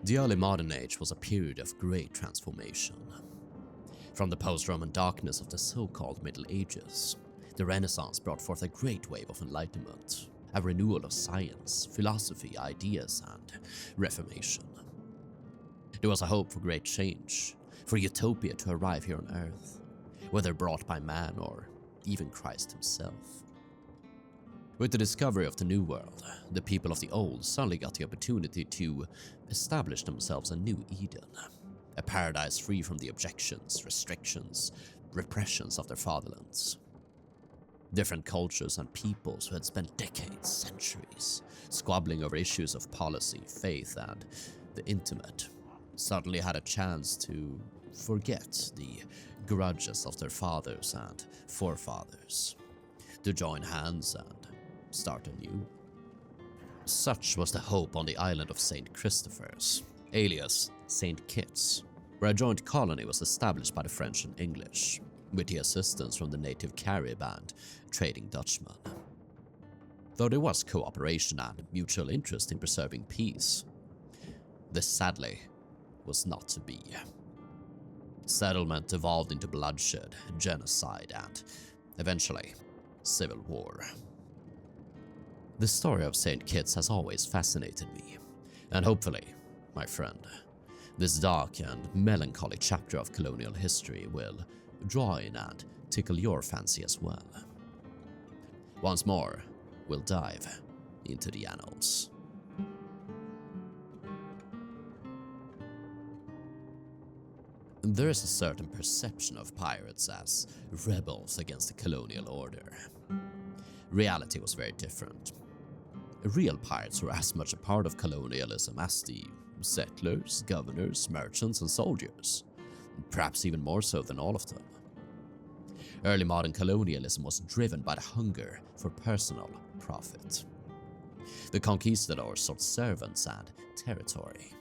The early modern age was a period of great transformation. From the post-Roman darkness of the so-called Middle Ages, the Renaissance brought forth a great wave of enlightenment, a renewal of science, philosophy, ideas, and reformation. There was a hope for great change, for utopia to arrive here on Earth, whether brought by man or even Christ himself. With the discovery of the New World, the people of the Old suddenly got the opportunity to establish themselves a new Eden, a paradise free from the objections, restrictions, repressions of their fatherlands. Different cultures and peoples who had spent decades, centuries, squabbling over issues of policy, faith, and the intimate, suddenly had a chance to forget the grudges of their fathers and forefathers, to join hands and start anew. Such was the hope on the island of St. Christopher's, alias St. Kitts, where a joint colony was established by the French and English, with the assistance from the native Carib and trading Dutchmen. Though there was cooperation and mutual interest in preserving peace, this sadly was not to be. Settlement evolved into bloodshed, genocide, and eventually civil war. The story of St. Kitts has always fascinated me, and hopefully, my friend, this dark and melancholy chapter of colonial history will draw in and tickle your fancy as well. Once more, we'll dive into the annals. There is a certain perception of pirates as rebels against the colonial order. Reality was very different. Real pirates were as much a part of colonialism as the settlers, governors, merchants, and soldiers, perhaps even more so than all of them. Early modern colonialism was driven by the hunger for personal profit. The conquistadors sought servants and territory,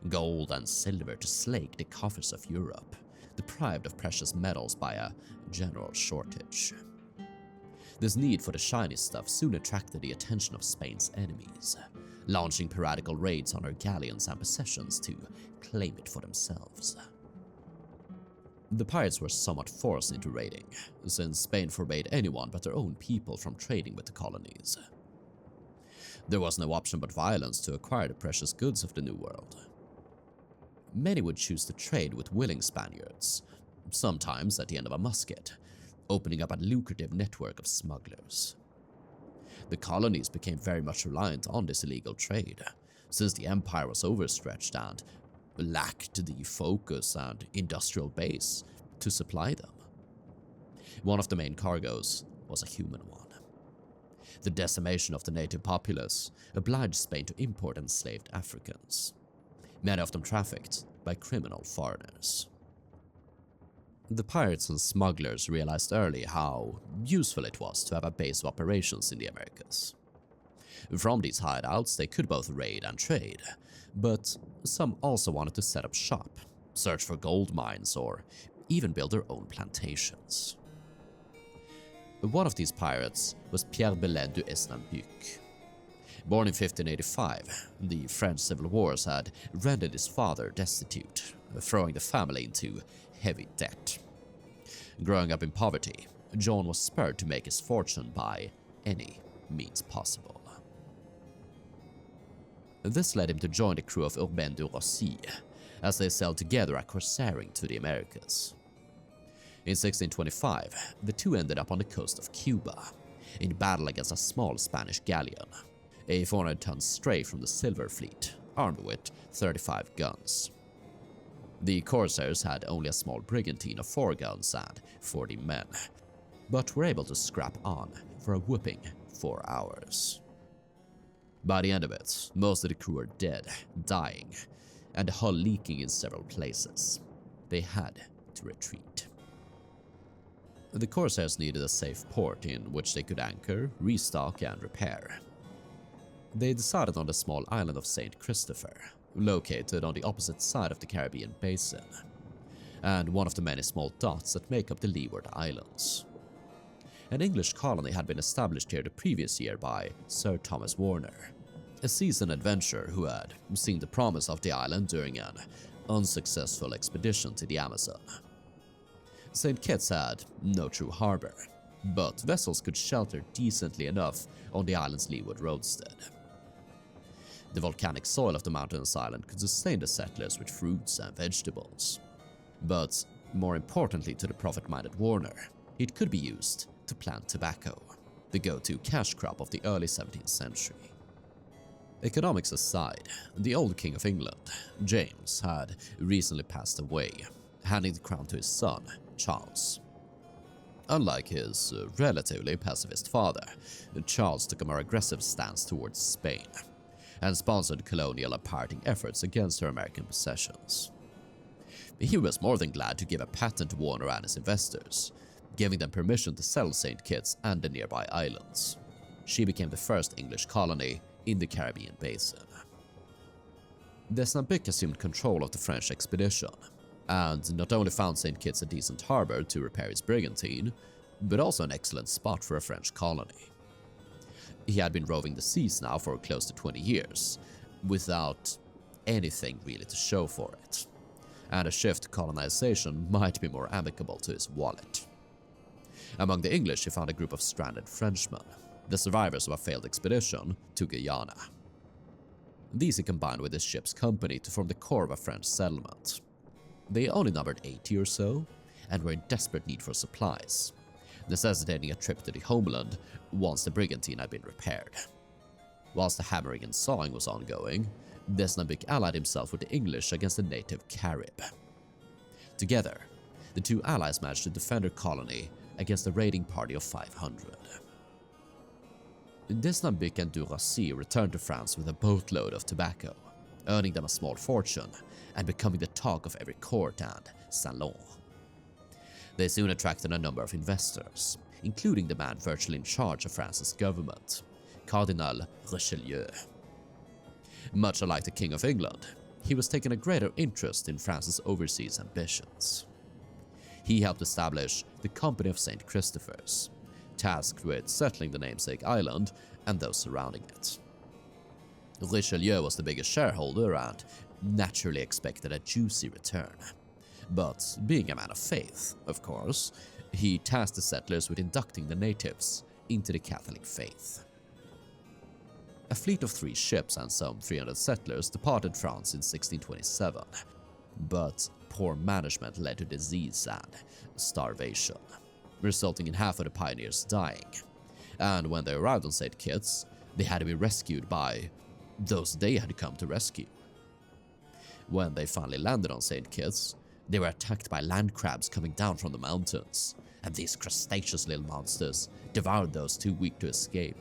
gold and silver to slake the coffers of Europe, deprived of precious metals by a general shortage. This need for the shiny stuff soon attracted the attention of Spain's enemies, launching piratical raids on her galleons and possessions to claim it for themselves. The pirates were somewhat forced into raiding, since Spain forbade anyone but their own people from trading with the colonies. There was no option but violence to acquire the precious goods of the New World. Many would choose to trade with willing Spaniards, sometimes at the end of a musket, opening up a lucrative network of smugglers. The colonies became very much reliant on this illegal trade, since the empire was overstretched and lacked the focus and industrial base to supply them. One of the main cargoes was a human one. The decimation of the native populace obliged Spain to import enslaved Africans, many of them trafficked by criminal foreigners. The pirates and smugglers realized early how useful it was to have a base of operations in the Americas. From these hideouts they could both raid and trade, but some also wanted to set up shop, search for gold mines, or even build their own plantations. One of these pirates was Pierre Belin du Esnambuc. Born in 1585, the French Civil Wars had rendered his father destitute, throwing the family into heavy debt. Growing up in poverty, Jon was spurred to make his fortune by any means possible. This led him to join the crew of Urbain de Rossi, as they sailed together a corsairing to the Americas. In 1625, the two ended up on the coast of Cuba, in battle against a small Spanish galleon, a 400-ton stray from the Silver Fleet, armed with 35 guns. The corsairs had only a small brigantine of 4 guns and 40 men, but were able to scrap on for a whooping 4 hours. By the end of it, most of the crew were dead, dying, and the hull leaking in several places. They had to retreat. The corsairs needed a safe port in which they could anchor, restock, and repair. They decided on the small island of St. Christopher, located on the opposite side of the Caribbean basin, and one of the many small dots that make up the Leeward Islands. An English colony had been established here the previous year by Sir Thomas Warner, a seasoned adventurer who had seen the promise of the island during an unsuccessful expedition to the Amazon. St. Kitts had no true harbor, but vessels could shelter decently enough on the island's leeward roadstead. The volcanic soil of the mountainous island could sustain the settlers with fruits and vegetables. But more importantly to the profit-minded Warner, it could be used to plant tobacco, the go-to cash crop of the early 17th century. Economics aside, the old King of England, James, had recently passed away, handing the crown to his son, Charles. Unlike his relatively pacifist father, Charles took a more aggressive stance towards Spain and sponsored colonial and pirating efforts against her American possessions. He was more than glad to give a patent to Warner and his investors, giving them permission to sell St. Kitts and the nearby islands. She became the first English colony in the Caribbean basin. Desnambuc assumed control of the French expedition, and not only found St. Kitts a decent harbor to repair his brigantine, but also an excellent spot for a French colony. He had been roving the seas now for close to 20 years, without anything really to show for it, and a shift to colonization might be more amicable to his wallet. Among the English, he found a group of stranded Frenchmen, the survivors of a failed expedition to Guyana. These he combined with his ship's company to form the core of a French settlement. They only numbered 80 or so, and were in desperate need for supplies, necessitating a trip to the homeland once the brigantine had been repaired. Whilst the hammering and sawing was ongoing, Desnambuc allied himself with the English against the native Carib. Together, the two allies managed to defend their colony against a raiding party of 500. Desnambuc and Duracy returned to France with a boatload of tobacco, earning them a small fortune and becoming the talk of every court and salon. They soon attracted a number of investors, including the man virtually in charge of France's government, Cardinal Richelieu. Much alike the King of England, he was taking a greater interest in France's overseas ambitions. He helped establish the Company of St. Christopher's, tasked with settling the namesake island and those surrounding it. Richelieu was the biggest shareholder and naturally expected a juicy return. But being a man of faith, of course, he tasked the settlers with inducting the natives into the Catholic faith. A fleet of 3 ships and some 300 settlers departed France in 1627, but poor management led to disease and starvation, resulting in half of the pioneers dying, and when they arrived on St. Kitts, they had to be rescued by those they had come to rescue. When they finally landed on St. Kitts, they were attacked by land crabs coming down from the mountains, and these crustaceous little monsters devoured those too weak to escape,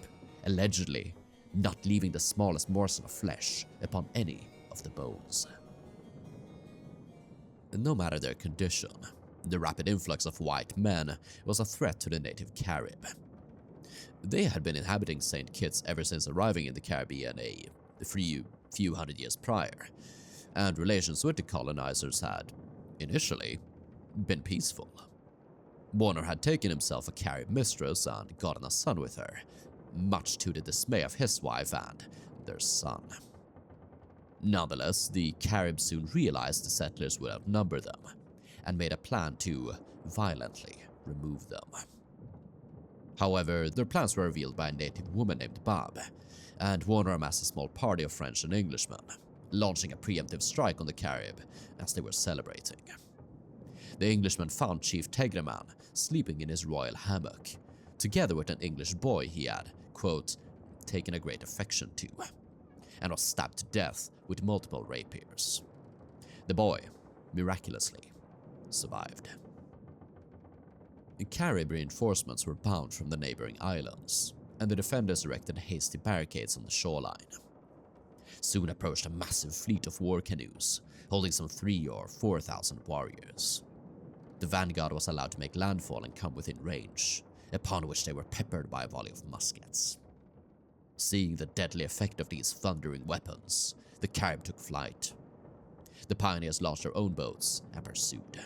allegedly not leaving the smallest morsel of flesh upon any of the bones. No matter their condition, the rapid influx of white men was a threat to the native Carib. They had been inhabiting St. Kitts ever since arriving in the Caribbean a few hundred years prior, and relations with the colonizers had, initially, been peaceful. Warner had taken himself a Carib mistress and gotten a son with her, much to the dismay of his wife and their son. Nonetheless, the Caribs soon realized the settlers would outnumber them, and made a plan to violently remove them. However, their plans were revealed by a native woman named Bob, and Warner amassed a small party of French and Englishmen, launching a preemptive strike on the Carib as they were celebrating. The Englishman found Chief Tegreman sleeping in his royal hammock, together with an English boy he had, quote, taken a great affection to, and was stabbed to death with multiple rapiers. The boy, miraculously, survived. Carib reinforcements were bound from the neighboring islands, and the defenders erected hasty barricades on the shoreline. Soon approached a massive fleet of war canoes, holding some 3,000 or 4,000 warriors. The vanguard was allowed to make landfall and come within range, upon which they were peppered by a volley of muskets. Seeing the deadly effect of these thundering weapons, the Carib took flight. The pioneers launched their own boats and pursued.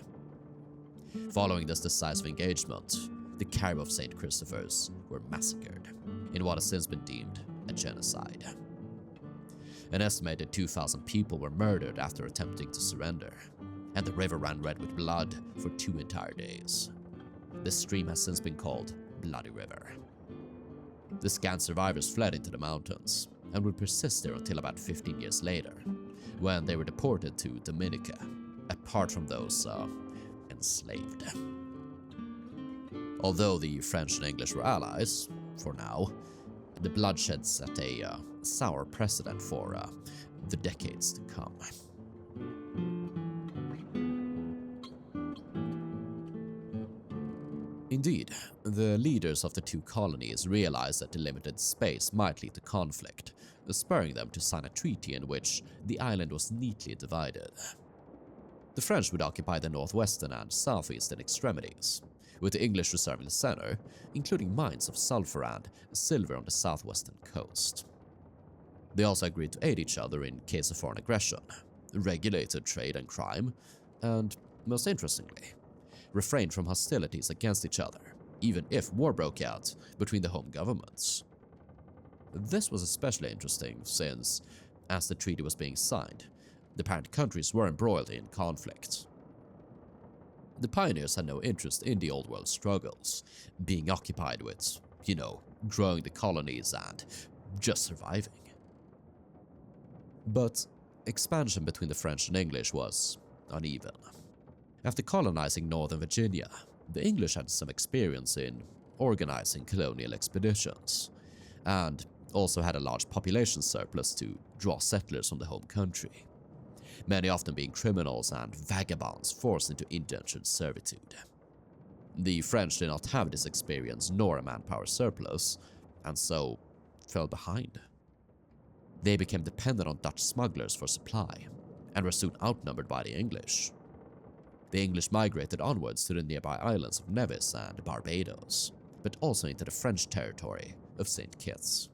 Following this decisive engagement, the Carib of St. Christopher's were massacred in what has since been deemed a genocide. An estimated 2,000 people were murdered after attempting to surrender, and the river ran red with blood for 2 entire days. The stream has since been called Bloody River. The scant survivors fled into the mountains and would persist there until about 15 years later, when they were deported to Dominica, apart from those enslaved. Although the French and English were allies, for now, the bloodshed set a sour precedent for the decades to come. Indeed, the leaders of the two colonies realized that the limited space might lead to conflict, spurring them to sign a treaty in which the island was neatly divided. The French would occupy the northwestern and southeastern extremities, with the English reserving the center, including mines of sulfur and silver on the southwestern coast. They also agreed to aid each other in case of foreign aggression, regulated trade and crime, and, most interestingly, refrained from hostilities against each other, even if war broke out between the home governments. This was especially interesting since, as the treaty was being signed, the parent countries were embroiled in conflict. The pioneers had no interest in the old world struggles, being occupied with, growing the colonies and just surviving. But expansion between the French and English was uneven. After colonizing northern Virginia, the English had some experience in organizing colonial expeditions, and also had a large population surplus to draw settlers from the home country, many often being criminals and vagabonds forced into indentured servitude. The French did not have this experience nor a manpower surplus, and so fell behind. They became dependent on Dutch smugglers for supply, and were soon outnumbered by the English. The English migrated onwards to the nearby islands of Nevis and Barbados, but also into the French territory of St. Kitts.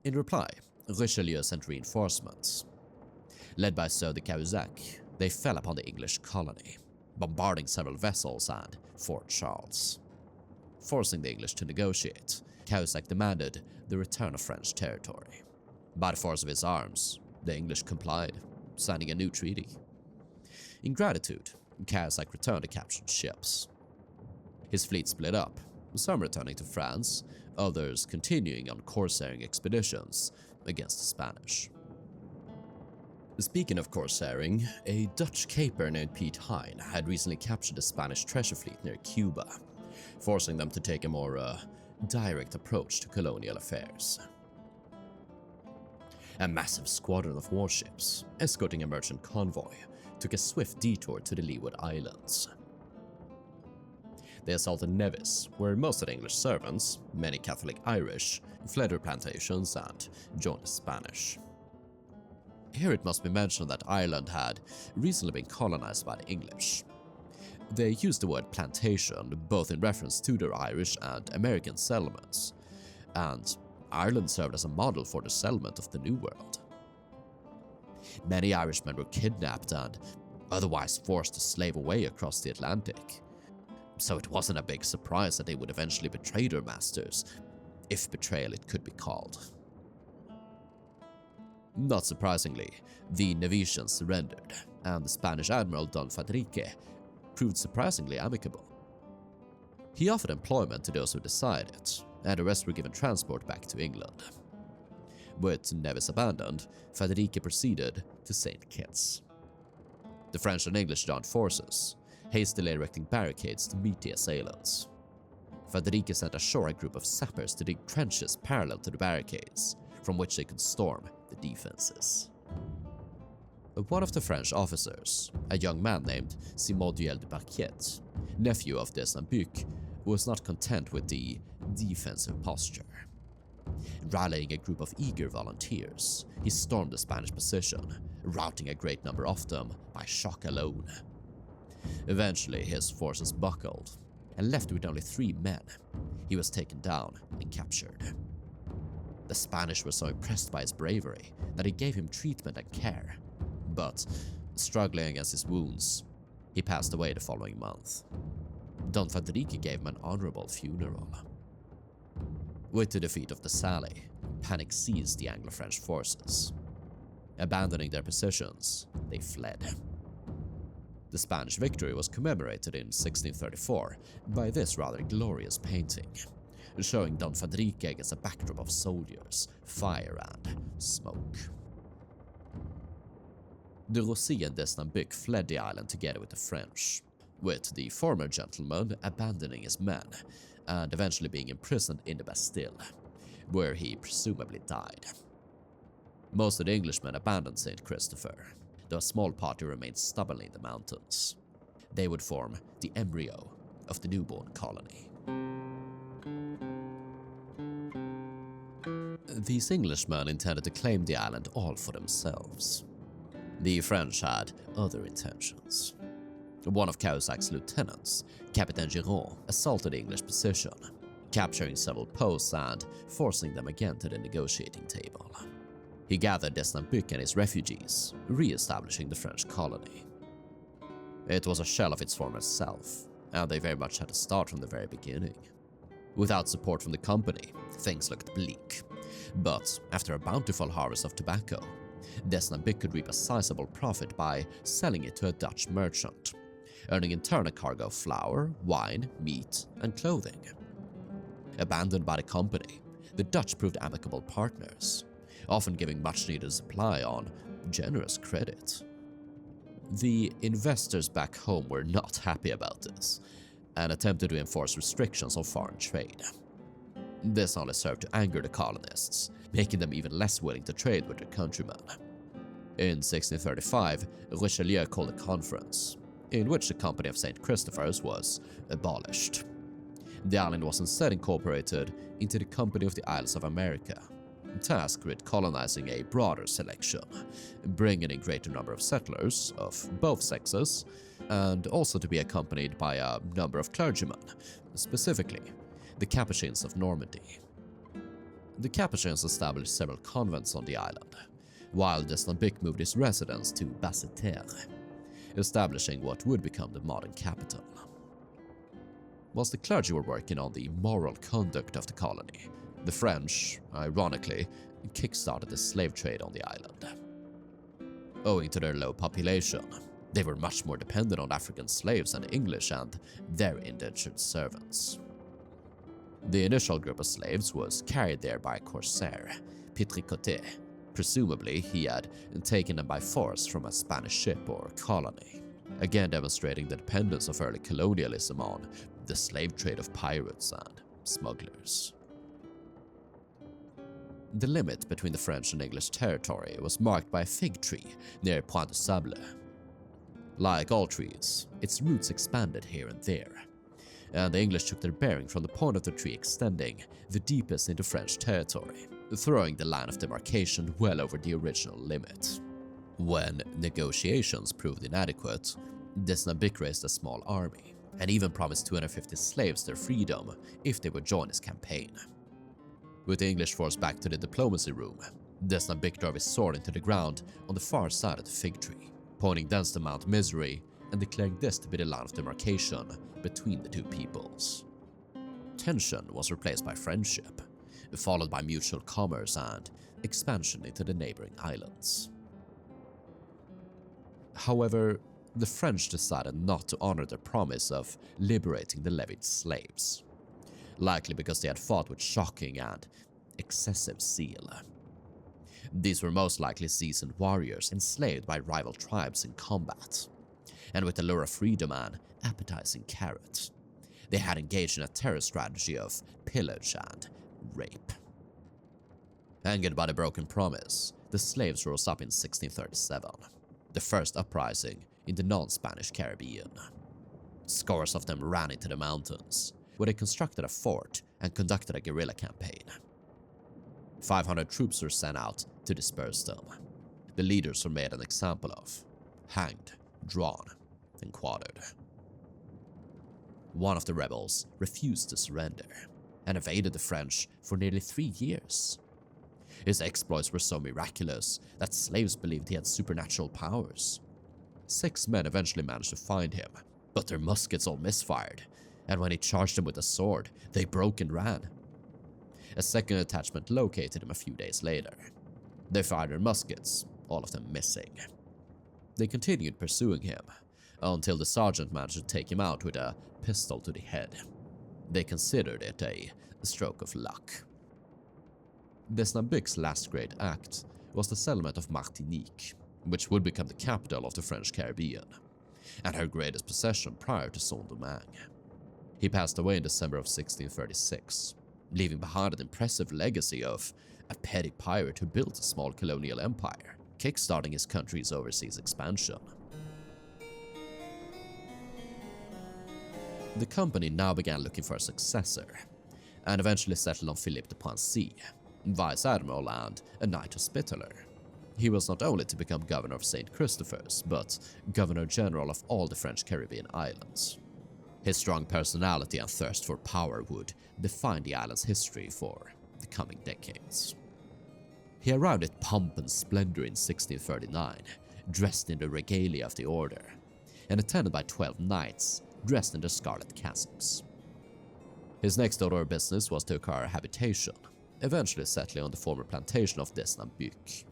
In reply, Richelieu sent reinforcements. Led by Sieur de Cahusac, they fell upon the English colony, bombarding several vessels and Fort Charles. Forcing the English to negotiate, Cahusac demanded the return of French territory. By the force of his arms, the English complied, signing a new treaty. In gratitude, Cahusac returned the captured ships. His fleet split up, some returning to France, others continuing on corsairing expeditions against the Spanish. Speaking of corsairing, a Dutch caper named Piet Hein had recently captured a Spanish treasure fleet near Cuba, forcing them to take a more direct approach to colonial affairs. A massive squadron of warships, escorting a merchant convoy, took a swift detour to the Leeward Islands. They assaulted Nevis, where most of the English servants, many Catholic Irish, fled their plantations and joined the Spanish. Here it must be mentioned that Ireland had recently been colonized by the English. They used the word plantation both in reference to their Irish and American settlements, and Ireland served as a model for the settlement of the New World. Many Irishmen were kidnapped and otherwise forced to slave away across the Atlantic, so it wasn't a big surprise that they would eventually betray their masters, if betrayal it could be called. Not surprisingly, the Nevisians surrendered, and the Spanish admiral Don Fadrique proved surprisingly amicable. He offered employment to those who decided, and the rest were given transport back to England. With Nevis abandoned, Fadrique proceeded to St. Kitts. The French and English joined forces, hastily erecting barricades to meet the assailants. Fadrique sent ashore a group of sappers to dig trenches parallel to the barricades, from which they could storm the defenses. One of the French officers, a young man named Simon Duel de Barquiet, nephew of de Saint-Buc, was not content with the defensive posture. Rallying a group of eager volunteers, he stormed the Spanish position, routing a great number of them by shock alone. Eventually, his forces buckled, and left with only 3 men, he was taken down and captured. The Spanish were so impressed by his bravery that they gave him treatment and care, but, struggling against his wounds, he passed away the following month. Don Fadrique gave him an honorable funeral. With the defeat of the Sally, panic seized the Anglo-French forces, Abandoning their positions, they fled. The Spanish victory was commemorated in 1634 by this rather glorious painting, showing Don Fadrique against a backdrop of soldiers, fire and smoke. De Rosy and Desnambuc fled the island together with the French, with the former gentleman abandoning his men and eventually being imprisoned in the Bastille, where he presumably died. Most of the Englishmen abandoned St. Christopher, though a small party remained stubbornly in the mountains. They would form the embryo of the newborn colony. These Englishmen intended to claim the island all for themselves. The French had other intentions. One of Caussac's lieutenants, Captain Giron, assaulted the English position, capturing several posts and forcing them again to the negotiating table. He gathered Desnambuc and his refugees, re-establishing the French colony. It was a shell of its former self, and they very much had to start from the very beginning. Without support from the company, things looked bleak. But after a bountiful harvest of tobacco, Desnambuc could reap a sizable profit by selling it to a Dutch merchant, earning in turn a cargo of flour, wine, meat, and clothing. Abandoned by the company, the Dutch proved amicable partners, often giving much-needed supply on generous credit. The investors back home were not happy about this, and attempted to enforce restrictions on foreign trade. This only served to anger the colonists, making them even less willing to trade with their countrymen. In 1635, Richelieu called a conference, in which the Company of St. Christopher's was abolished. The island was instead incorporated into the Company of the Isles of America, tasked with colonizing a broader selection, bringing in a greater number of settlers of both sexes, and also to be accompanied by a number of clergymen, specifically the Capuchins of Normandy. The Capuchins established several convents on the island, while Desnambuc moved his residence to Basseterre, establishing what would become the modern capital. Whilst the clergy were working on the moral conduct of the colony, the French, ironically, kickstarted the slave trade on the island. Owing to their low population, they were much more dependent on African slaves than the English and their indentured servants. The initial group of slaves was carried there by a corsair, Pitricoté. Presumably, he had taken them by force from a Spanish ship or colony, again demonstrating the dependence of early colonialism on the slave trade of pirates and smugglers. The limit between the French and English territory was marked by a fig tree near Point de Sable. Like all trees, its roots expanded here and there, and the English took their bearing from the point of the tree extending the deepest into French territory, throwing the line of demarcation well over the original limit. When negotiations proved inadequate, Desnambuc raised a small army, and even promised 250 slaves their freedom if they would join his campaign. With the English force back to the diplomacy room, Desnambuc drove his sword into the ground on the far side of the fig tree, pointing thence to Mount Misery and declaring this to be the line of demarcation between the two peoples. Tension was replaced by friendship, followed by mutual commerce and expansion into the neighboring islands. However, the French decided not to honor their promise of liberating the levied slaves, likely because they had fought with shocking and excessive zeal. These were most likely seasoned warriors enslaved by rival tribes in combat, and with the lure of freedom and appetizing carrot, they had engaged in a terror strategy of pillage and rape. Angered by the broken promise, the slaves rose up in 1637, the first uprising in the non-Spanish Caribbean. Scores of them ran into the mountains, where they constructed a fort and conducted a guerrilla campaign. 500 troops were sent out to disperse them. The leaders were made an example of, hanged, drawn, and quartered. One of the rebels refused to surrender and evaded the French for nearly 3 years. His exploits were so miraculous that slaves believed he had supernatural powers. 6 men eventually managed to find him, but their muskets all misfired, and when he charged them with a sword, they broke and ran. A second detachment located him a few days later. They fired their muskets, all of them missing. They continued pursuing him, until the sergeant managed to take him out with a pistol to the head. They considered it a stroke of luck. Desnambic's last great act was the settlement of Martinique, which would become the capital of the French Caribbean, and her greatest possession prior to Saint-Domingue. He passed away in December of 1636, leaving behind an impressive legacy of a petty pirate who built a small colonial empire, kickstarting his country's overseas expansion. The company now began looking for a successor, and eventually settled on Philippe de Poincy, vice admiral and a knight hospitaller. He was not only to become governor of St. Christopher's, but governor-general of all the French Caribbean islands. His strong personality and thirst for power would define the island's history for the coming decades. He arrived at pomp and splendor in 1639, dressed in the regalia of the order, and attended by 12 knights dressed in their scarlet cassocks. His next order of business was to acquire a habitation, eventually settling on the former plantation of Desnambuc.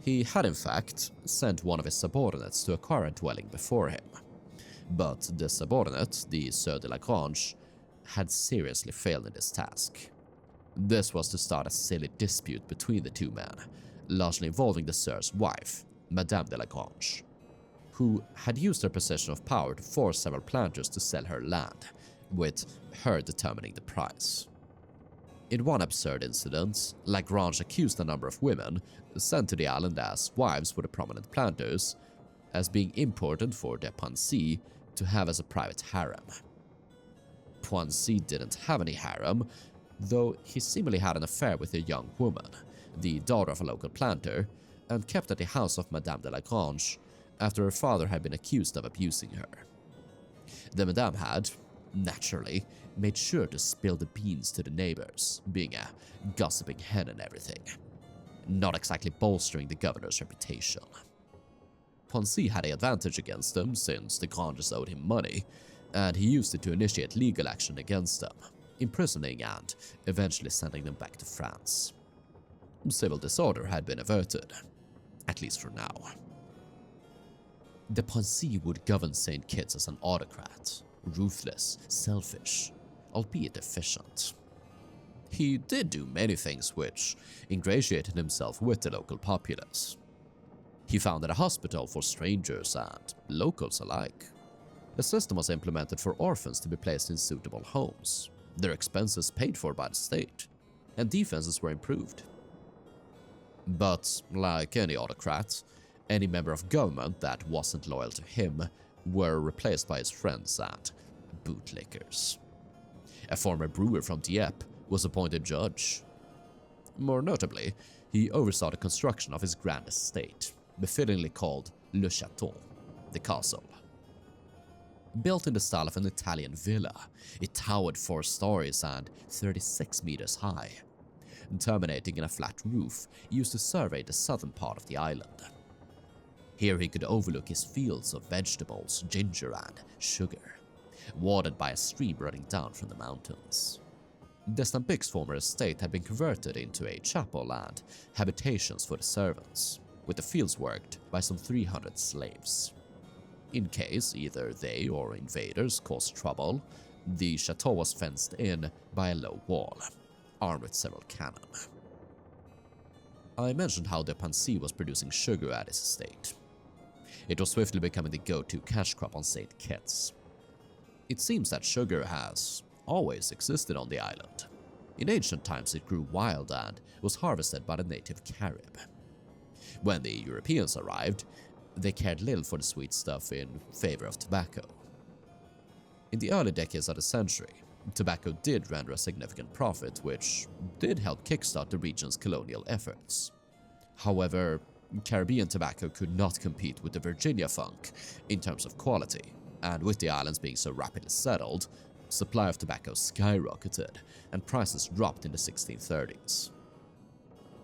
He had in fact sent one of his subordinates to acquire a dwelling before him, but the subordinate, the Sieur de la Grange, had seriously failed in this task. This was to start a silly dispute between the two men, largely involving the Sieur's wife, Madame de la Grange, who had used her position of power to force several planters to sell her land, with her determining the price. In one absurd incident, Lagrange accused a number of women, sent to the island as wives for the prominent planters, as being imported for de Poincy to have as a private harem. Poincy didn't have any harem, though he seemingly had an affair with a young woman, the daughter of a local planter, and kept at the house of Madame de la Grange after her father had been accused of abusing her. The Madame had, naturally, made sure to spill the beans to the neighbors, being a gossiping hen and everything, not exactly bolstering the governor's reputation. Poincy had the advantage against them since the Granges owed him money, and he used it to initiate legal action against them, imprisoning and eventually sending them back to France. Civil disorder had been averted, at least for now. De Poincy would govern St. Kitts as an autocrat, ruthless, selfish, albeit efficient. He did do many things which ingratiated himself with the local populace. He founded a hospital for strangers and locals alike. A system was implemented for orphans to be placed in suitable homes, their expenses paid for by the state, and defenses were improved. But, like any autocrat, any member of government that wasn't loyal to him were replaced by his friends and bootlickers. A former brewer from Dieppe was appointed judge. More notably, he oversaw the construction of his grand estate, befittingly called Le Château, the castle. Built in the style of an Italian villa, it towered 4 stories and 36 meters high, terminating in a flat roof used to survey the southern part of the island. Here he could overlook his fields of vegetables, ginger and sugar, watered by a stream running down from the mountains. Desnambic's former estate had been converted into a chapel and habitations for the servants, with the fields worked by some 300 slaves. In case either they or invaders caused trouble, the chateau was fenced in by a low wall, armed with several cannon. I mentioned how de Poincy was producing sugar at his estate. It was swiftly becoming the go-to cash crop on St. Kitts. It seems that sugar has always existed on the island. In ancient times it grew wild and was harvested by the native Carib. When the Europeans arrived, they cared little for the sweet stuff in favor of tobacco. In the early decades of the century, tobacco did render a significant profit, which did help kickstart the region's colonial efforts. However, Caribbean tobacco could not compete with the Virginia funk in terms of quality, and with the islands being so rapidly settled, supply of tobacco skyrocketed and prices dropped in the 1630s.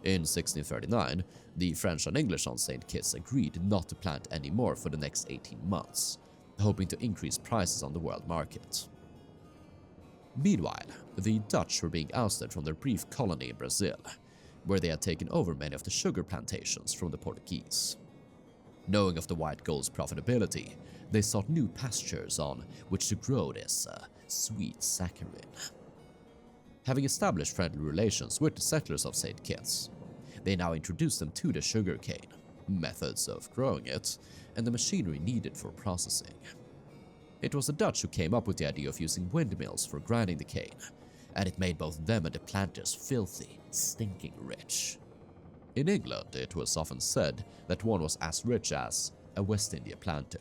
In 1639, the French and English on St. Kitts agreed not to plant any more for the next 18 months, hoping to increase prices on the world market. Meanwhile, the Dutch were being ousted from their brief colony in Brazil, where they had taken over many of the sugar plantations from the Portuguese. Knowing of the white gold's profitability, they sought new pastures on which to grow this sweet saccharin. Having established friendly relations with the settlers of St. Kitts, they now introduced them to the sugarcane, methods of growing it, and the machinery needed for processing. It was the Dutch who came up with the idea of using windmills for grinding the cane, and it made both them and the planters filthy, stinking rich. In England, it was often said that one was as rich as a West India planter.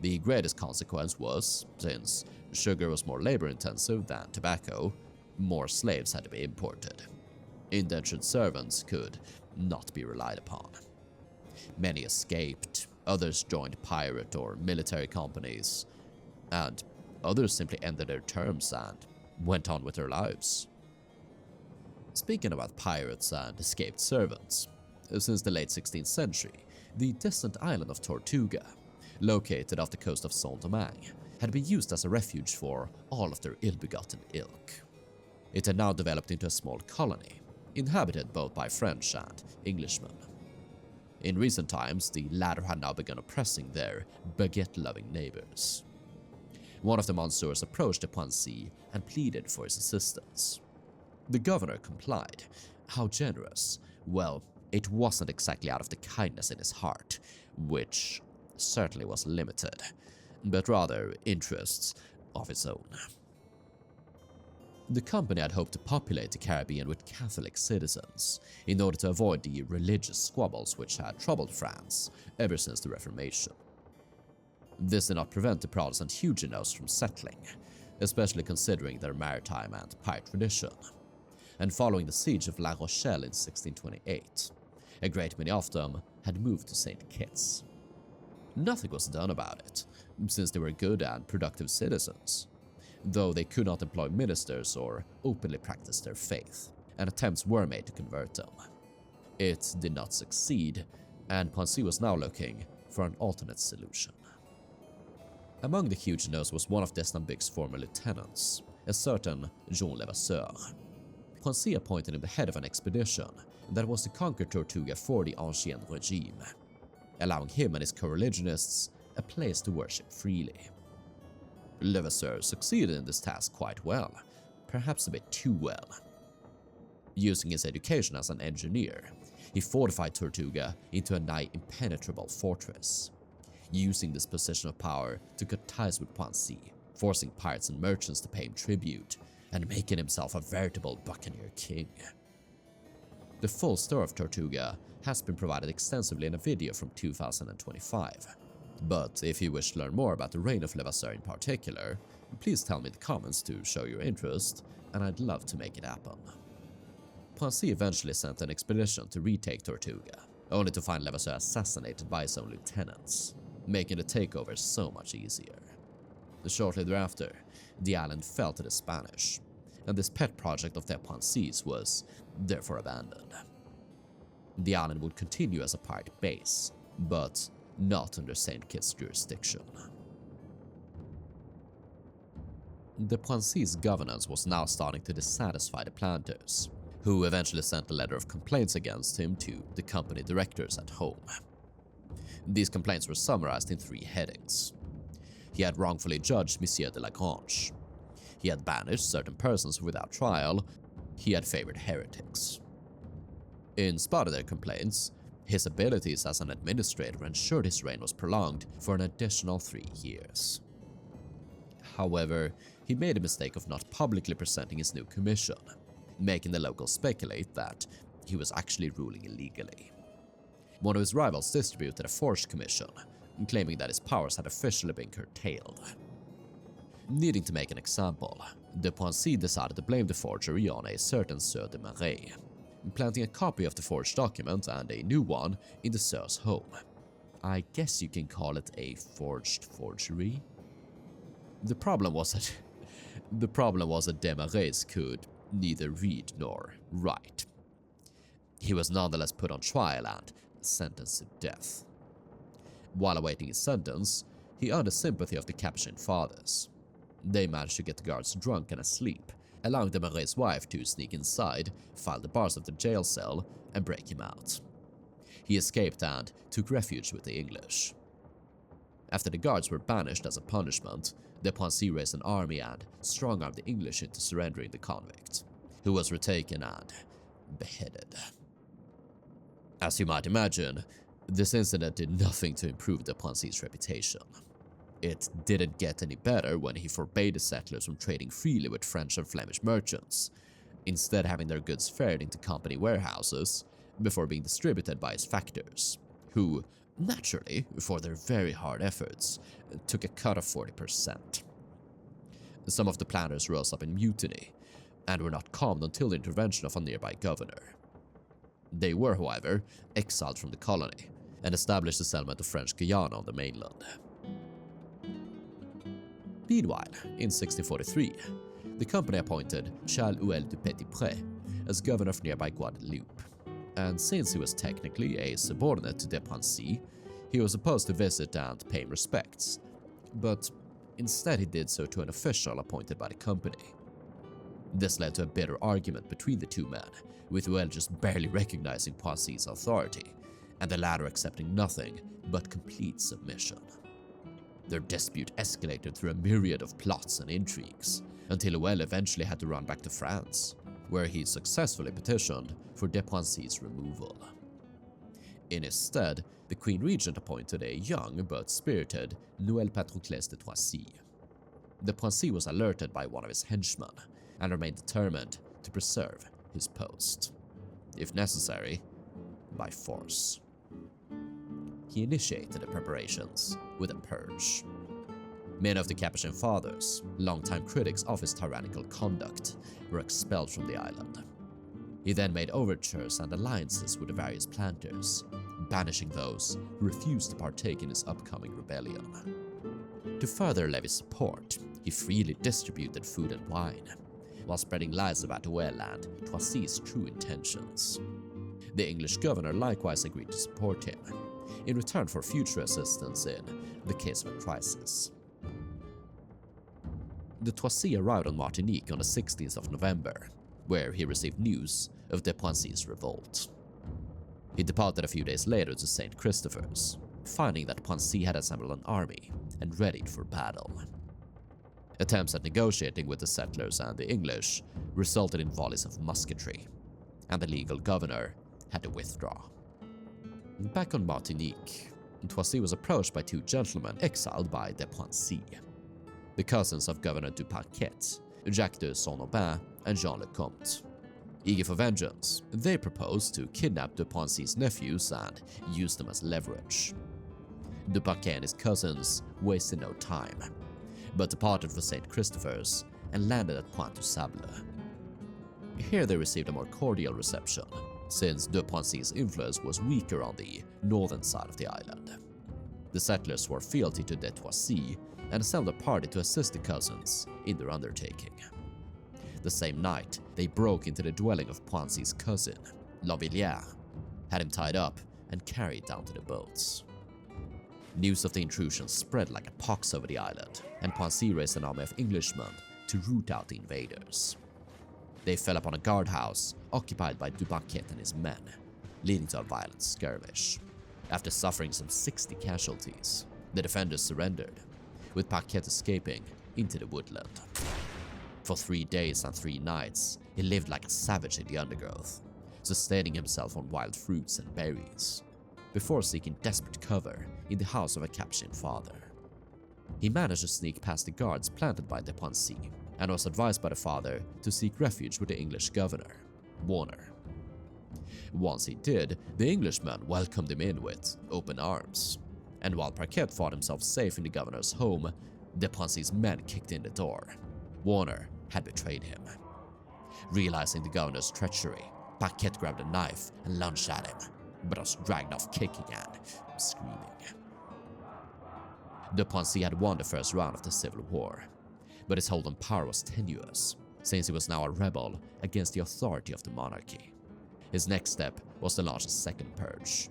The greatest consequence was, since sugar was more labor-intensive than tobacco, more slaves had to be imported. Indentured servants could not be relied upon. Many escaped, others joined pirate or military companies, and others simply ended their terms and went on with their lives. Speaking about pirates and escaped servants, since the late 16th century, the distant island of Tortuga, located off the coast of Saint-Domingue, had been used as a refuge for all of their ill-begotten ilk. It had now developed into a small colony, inhabited both by French and Englishmen. In recent times, the latter had now begun oppressing their baguette-loving neighbors. One of the monsieurs approached the Poincy and pleaded for his assistance. The governor complied. How generous? Well, it wasn't exactly out of the kindness in his heart, which certainly was limited, but rather interests of its own. The company had hoped to populate the Caribbean with Catholic citizens in order to avoid the religious squabbles which had troubled France ever since the Reformation. This did not prevent the Protestant Huguenots from settling, especially considering their maritime and pirate tradition. And following the siege of La Rochelle in 1628, a great many of them had moved to St. Kitts. Nothing was done about it, since they were good and productive citizens, though they could not employ ministers or openly practice their faith, and attempts were made to convert them. It did not succeed, and Poincy was now looking for an alternate solution. Among the Huguenots was one of Desnambic's former lieutenants, a certain Jean Levasseur. Poincy appointed him the head of an expedition that was to conquer Tortuga for the Ancien regime, allowing him and his co-religionists a place to worship freely. Levasseur succeeded in this task quite well, perhaps a bit too well. Using his education as an engineer, he fortified Tortuga into a nigh impenetrable fortress, using this position of power to cut ties with Poincy, forcing pirates and merchants to pay him tribute, and making himself a veritable buccaneer king. The full story of Tortuga has been provided extensively in a video from 2025. But if you wish to learn more about the reign of Levasseur in particular, please tell me in the comments to show your interest, and I'd love to make it happen. Poincy eventually sent an expedition to retake Tortuga, only to find Levasseur assassinated by his own lieutenants, making the takeover so much easier. Shortly thereafter, the island fell to the Spanish, and this pet project of the Poincy's was therefore abandoned. The island would continue as a pirate base, but not under St. Kitts jurisdiction. The Poincy's governance was now starting to dissatisfy the planters, who eventually sent a letter of complaints against him to the company directors at home. These complaints were summarized in 3 headings. He had wrongfully judged Monsieur de Lagrange. He had banished certain persons without trial. He had favored heretics. In spite of their complaints, his abilities as an administrator ensured his reign was prolonged for an additional 3 years. However, he made a mistake of not publicly presenting his new commission, making the locals speculate that he was actually ruling illegally. One of his rivals distributed a forged commission, claiming that his powers had officially been curtailed. Needing to make an example, the Poincy decided to blame the forgery on a certain Sieur de Marais, planting a copy of the forged document and a new one in the Sir's home. I guess you can call it a forged forgery. The problem was that de Marais could neither read nor write. He was nonetheless put on trial and sentenced to death. While awaiting his sentence, he earned the sympathy of the Capuchin fathers. They managed to get the guards drunk and asleep, allowing the Marais' wife to sneak inside, file the bars of the jail cell, and break him out. He escaped and took refuge with the English. After the guards were banished as a punishment, de Poincy raised an army and strong-armed the English into surrendering the convict, who was retaken and beheaded. As you might imagine, this incident did nothing to improve de Poincy's reputation. It didn't get any better when he forbade the settlers from trading freely with French and Flemish merchants, instead having their goods ferried into company warehouses before being distributed by his factors, who, naturally, for their very hard efforts, took a cut of 40%. Some of the planters rose up in mutiny, and were not calmed until the intervention of a nearby governor. They were, however, exiled from the colony, and established a settlement of French Guiana on the mainland. Meanwhile, in 1643, the company appointed Charles Huel du Petit-Pré as governor of nearby Guadeloupe, and since he was technically a subordinate to de Poincy, he was supposed to visit and pay him respects, but instead he did so to an official appointed by the company. This led to a bitter argument between the two men, with Huel just barely recognizing Poincy's authority, and the latter accepting nothing but complete submission. Their dispute escalated through a myriad of plots and intrigues, until Huel eventually had to run back to France, where he successfully petitioned for de Poincy's removal. In his stead, the Queen Regent appointed a young but spirited Noël Patroclès de Toisy. De Poincy was alerted by one of his henchmen, and remained determined to preserve his post, if necessary, by force. He initiated the preparations with a purge. Many of the Capuchin fathers, longtime critics of his tyrannical conduct, were expelled from the island. He then made overtures and alliances with the various planters, banishing those who refused to partake in his upcoming rebellion. To further levy support, he freely distributed food and wine, while spreading lies about Huel and Toisy's true intentions. The English governor likewise agreed to support him, in return for future assistance in the case of a crisis. De Toisy arrived on Martinique on the 16th of November, where he received news of de Poincy's revolt. He departed a few days later to St. Christopher's, finding that Poincy had assembled an army and readied for battle. Attempts at negotiating with the settlers and the English resulted in volleys of musketry, and the legal governor had to withdraw. Back on Martinique, Toisy was approached by two gentlemen exiled by de Poincy, the cousins of Governor du Parquet, Jacques de Saint-Aubin and Jean Le Comte. Eager for vengeance, they proposed to kidnap de Poincy's nephews and use them as leverage. Du Parquet and his cousins wasted no time, but departed for St. Christopher's and landed at Pointe du Sable. Here they received a more cordial reception, since de Poincy's influence was weaker on the northern side of the island. The settlers swore fealty to de Toisy and assembled a party to assist the cousins in their undertaking. The same night, they broke into the dwelling of Poincy's cousin, Lavillière, had him tied up and carried down to the boats. News of the intrusion spread like a pox over the island, and Poincy raised an army of Englishmen to root out the invaders. They fell upon a guardhouse occupied by du Parquet and his men, leading to a violent skirmish. After suffering some 60 casualties, the defenders surrendered, with Parquet escaping into the woodland. For 3 days and 3 nights, he lived like a savage in the undergrowth, sustaining himself on wild fruits and berries, before seeking desperate cover in the house of a Capuchin father. He managed to sneak past the guards planted by de Poincy, and was advised by the father to seek refuge with the English governor, Warner. Once he did, the Englishman welcomed him in with open arms, and while Parquet thought himself safe in the governor's home, de Poincy's men kicked in the door. Warner had betrayed him. Realizing the governor's treachery, Parquet grabbed a knife and lunged at him, but was dragged off kicking and screaming. De Poincy had won the first round of the Civil War, but his hold on power was tenuous, since he was now a rebel against the authority of the monarchy. His next step was to launch a second purge.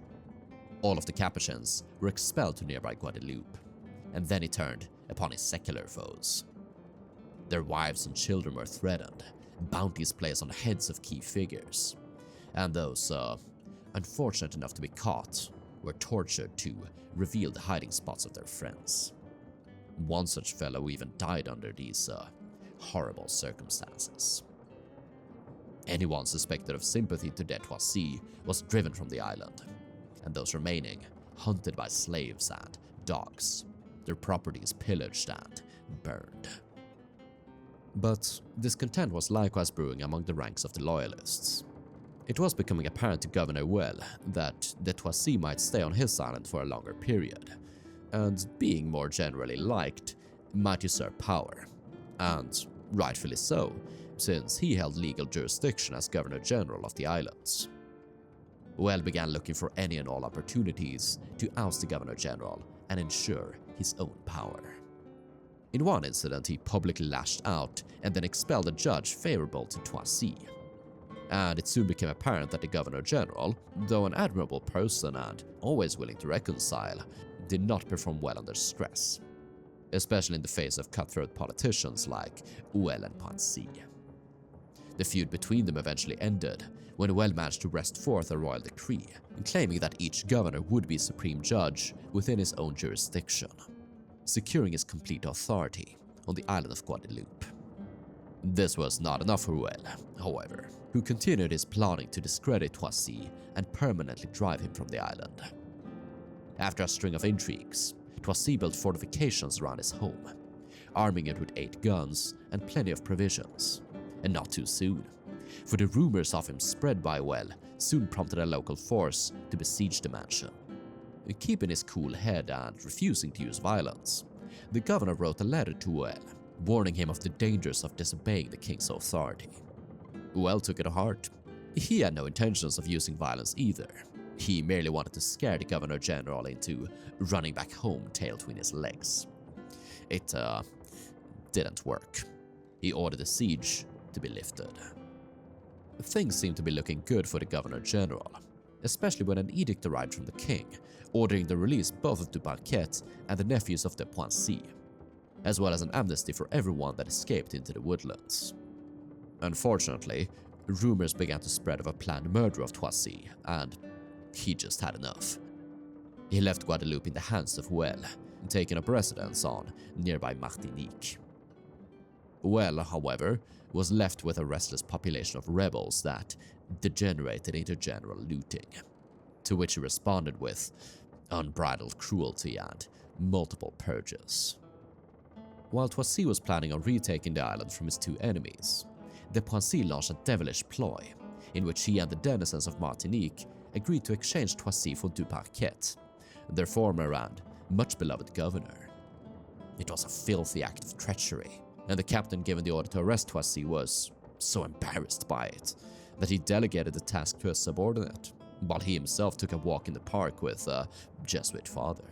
All of the Capuchins were expelled to nearby Guadeloupe, and then he turned upon his secular foes. Their wives and children were threatened, bounties placed on the heads of key figures, and those unfortunate enough to be caught were tortured to reveal the hiding spots of their friends. One such fellow even died under these horrible circumstances. Anyone suspected of sympathy to the Poincy was driven from the island, and those remaining hunted by slaves and dogs, their properties pillaged and burned. But discontent was likewise brewing among the ranks of the loyalists. It was becoming apparent to Governor Well that the Poincy might stay on his island for a longer period, and being more generally liked, might usurp power, and rightfully so, since he held legal jurisdiction as Governor General of the islands. Well began looking for any and all opportunities to oust the Governor General and ensure his own power. In one incident, he publicly lashed out and then expelled a judge favorable to Poincy. And it soon became apparent that the Governor General, though an admirable person and always willing to reconcile, did not perform well under stress, especially in the face of cutthroat politicians like Well and Poincy. The feud between them eventually ended when Well managed to wrest forth a royal decree, claiming that each governor would be supreme judge within his own jurisdiction, securing his complete authority on the island of Guadeloupe. This was not enough for Well, however, who continued his plotting to discredit Poincy and permanently drive him from the island. After a string of intrigues, Poincy built fortifications around his home, arming it with 8 guns and plenty of provisions. And not too soon, for the rumors of him spread by Well soon prompted a local force to besiege the mansion. Keeping his cool head and refusing to use violence, the governor wrote a letter to Well, warning him of the dangers of disobeying the king's authority. Well took it to heart. He had no intentions of using violence either. He merely wanted to scare the Governor General into running back home tail between his legs. It didn't work. He ordered the siege to be lifted. Things seemed to be looking good for the Governor General, especially when an edict arrived from the king, ordering the release both of Duparquet and the nephews of the Poincy, as well as an amnesty for everyone that escaped into the woodlands. Unfortunately, rumors began to spread of a planned murder of Poincy, and he just had enough. He left Guadeloupe in the hands of Well, taking up residence on nearby Martinique. Well, however, was left with a restless population of rebels that degenerated into general looting, to which he responded with unbridled cruelty and multiple purges. While Poincy was planning on retaking the island from his 2 enemies, the Poincy launched a devilish ploy, in which he and the denizens of Martinique agreed to exchange Poincy for Duparquet, their former and much beloved governor. It was a filthy act of treachery, and the captain given the order to arrest Poincy was so embarrassed by it that he delegated the task to a subordinate, while he himself took a walk in the park with a Jesuit father.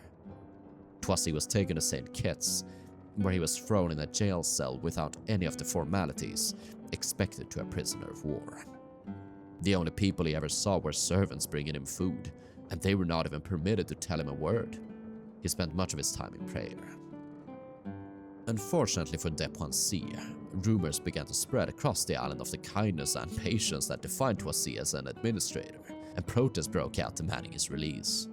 Poincy was taken to St. Kitts, where he was thrown in a jail cell without any of the formalities expected to a prisoner of war. The only people he ever saw were servants bringing him food, and they were not even permitted to tell him a word. He spent much of his time in prayer. Unfortunately for de Poincy, rumors began to spread across the island of the kindness and patience that defined Poincy as an administrator, and protests broke out demanding his release.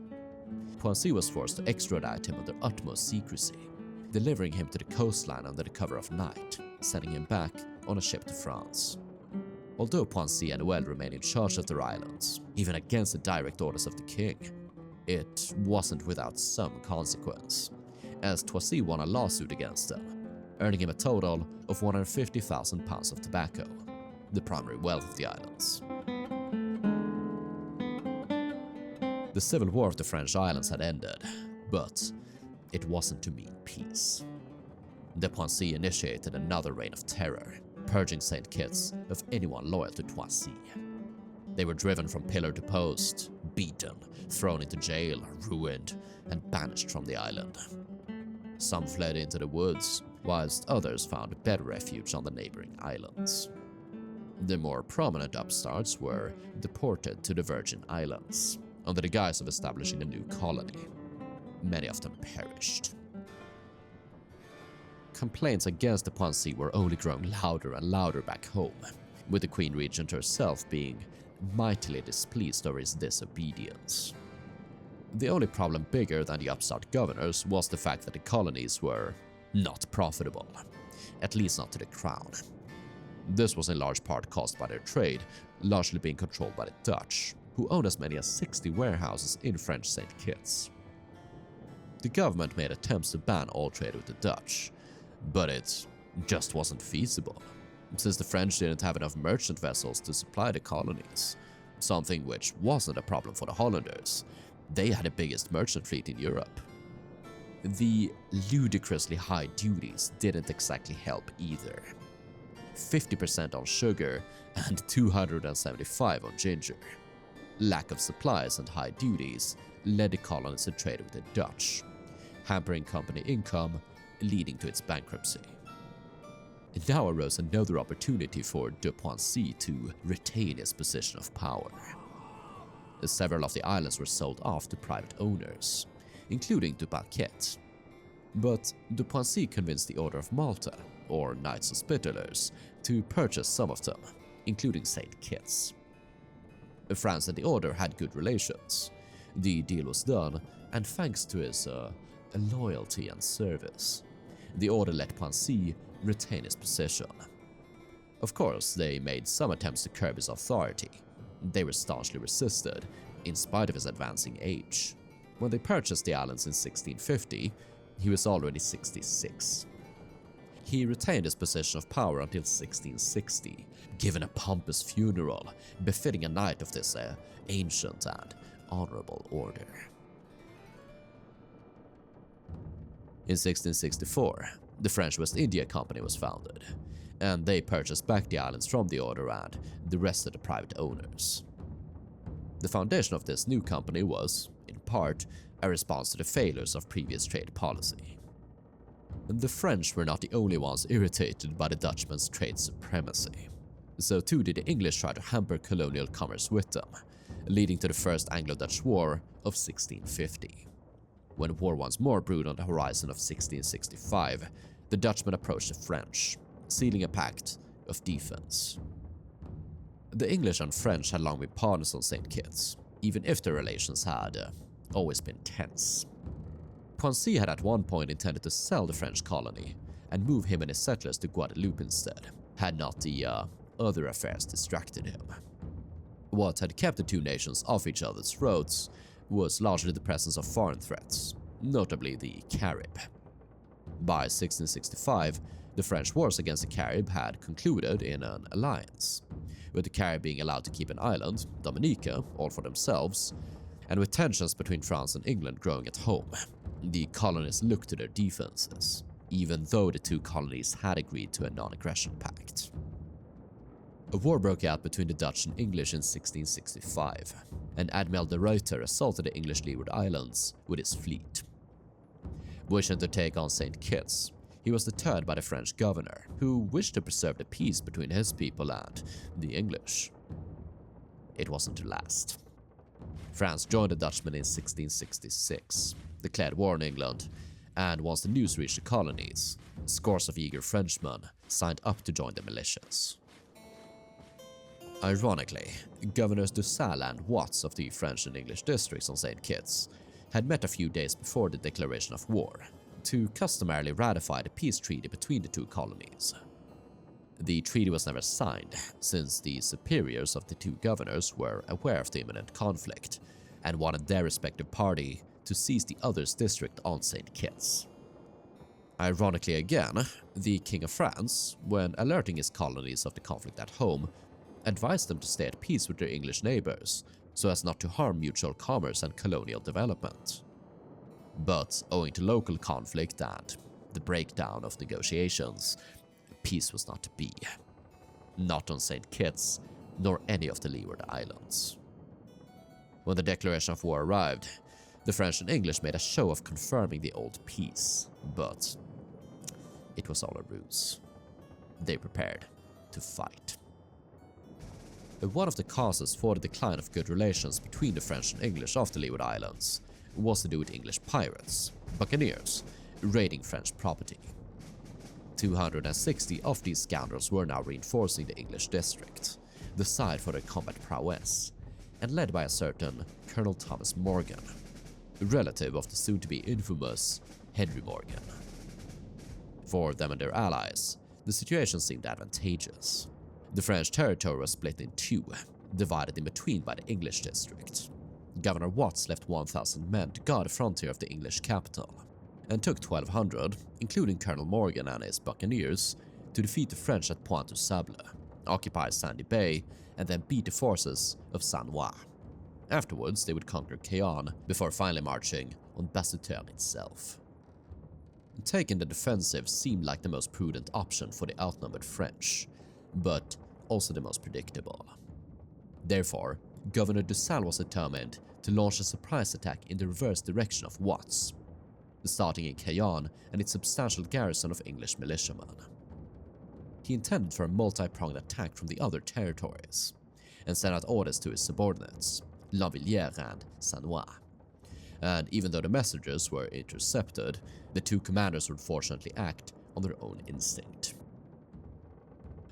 Poincy was forced to extradite him under utmost secrecy, delivering him to the coastline under the cover of night, sending him back on a ship to France. Although Poincy and Well remained in charge of their islands, even against the direct orders of the king, it wasn't without some consequence, as Poincy won a lawsuit against them, earning him a total of 150,000 pounds of tobacco, the primary wealth of the islands. The civil war of the French islands had ended, but it wasn't to mean peace. De Poincy initiated another reign of terror, purging St. Kitts of anyone loyal to Poincy. They were driven from pillar to post, beaten, thrown into jail, ruined, and banished from the island. Some fled into the woods, whilst others found better refuge on the neighboring islands. The more prominent upstarts were deported to the Virgin Islands, under the guise of establishing a new colony. Many of them perished. complaints against the Poincy were only growing louder and louder back home, with the Queen Regent herself being mightily displeased over his disobedience. The only problem bigger than the upstart governors was the fact that the colonies were not profitable, at least not to the crown. This was in large part caused by their trade, largely being controlled by the Dutch, who owned as many as 60 warehouses in French St. Kitts. The government made attempts to ban all trade with the Dutch, but it just wasn't feasible, since the French didn't have enough merchant vessels to supply the colonies, something which wasn't a problem for the Hollanders. They had the biggest merchant fleet in Europe. The ludicrously high duties didn't exactly help either. 50% on sugar and 275 on ginger. Lack of supplies and high duties led the colonies to trade with the Dutch, hampering company income, leading to its bankruptcy. Now arose another opportunity for de Poincy to retain his position of power. Several of the islands were sold off to private owners, including to Bach. But de Poincy convinced the Order of Malta, or Knights Hospitallers, to purchase some of them, including St. Kitts. France and the Order had good relations. The deal was done, and thanks to his loyalty and service, the Order let Poincy retain his position. Of course, they made some attempts to curb his authority. They were staunchly resisted, in spite of his advancing age. When they purchased the islands in 1650, he was already 66. He retained his position of power until 1660, given a pompous funeral befitting a knight of this ancient and honorable order. In 1664, the French West India Company was founded, and they purchased back the islands from the order and the rest of the private owners. The foundation of this new company was, in part, a response to the failures of previous trade policy. The French were not the only ones irritated by the Dutchman's trade supremacy. So too did the English try to hamper colonial commerce with them, leading to the First Anglo-Dutch War of 1650. When war once more brewed on the horizon of 1665, the Dutchmen approached the French, sealing a pact of defense. The English and French had long been partners on St. Kitts, even if their relations had always been tense. Poincy had at one point intended to sell the French colony and move him and his settlers to Guadeloupe instead, had not the other affairs distracted him. What had kept the two nations off each other's throats was largely the presence of foreign threats, notably the Carib. By 1665, the French wars against the Carib had concluded in an alliance, with the Carib being allowed to keep an island, Dominica, all for themselves, and with tensions between France and England growing at home, the colonies looked to their defenses, even though the two colonies had agreed to a non-aggression pact. A war broke out between the Dutch and English in 1665, and Admiral de Ruyter assaulted the English Leeward Islands with his fleet. Wishing to take on St. Kitts, he was deterred by the French governor, who wished to preserve the peace between his people and the English. It wasn't to last. France joined the Dutchmen in 1666, declared war on England, and once the news reached the colonies, scores of eager Frenchmen signed up to join the militias. Ironically, Governors de Salle and Watts of the French and English districts on St. Kitts had met a few days before the declaration of war to customarily ratify the peace treaty between the two colonies. The treaty was never signed, since the superiors of the two governors were aware of the imminent conflict and wanted their respective party to seize the other's district on St. Kitts. Ironically again, the King of France, when alerting his colonies of the conflict at home, advised them to stay at peace with their English neighbors so as not to harm mutual commerce and colonial development. But owing to local conflict and the breakdown of negotiations, peace was not to be. Not on St. Kitts, nor any of the Leeward Islands. When the declaration of war arrived, the French and English made a show of confirming the old peace, but it was all a ruse. They prepared to fight. One of the causes for the decline of good relations between the French and English of the Leeward Islands was to do with English pirates, buccaneers, raiding French property. 260 of these scoundrels were now reinforcing the English district, the site for their combat prowess, and led by a certain Colonel Thomas Morgan, a relative of the soon-to-be infamous Henry Morgan. For them and their allies, the situation seemed advantageous. The French territory was split in two, divided in between by the English district. Governor Watts left 1,000 men to guard the frontier of the English capital, and took 1,200, including Colonel Morgan and his buccaneers, to defeat the French at Pointe du Sable, occupy Sandy Bay, and then beat the forces of Saint-Ouen. Afterwards, they would conquer Caen before finally marching on Basse-Terre itself. Taking the defensive seemed like the most prudent option for the outnumbered French, but also the most predictable. Therefore, Governor de Salles was determined to launch a surprise attack in the reverse direction of Watts, starting in Caen and its substantial garrison of English militiamen. He intended for a multi-pronged attack from the other territories, and sent out orders to his subordinates, Lanvilliers and Saint-Ouen. And even though the messages were intercepted, the two commanders would fortunately act on their own instinct.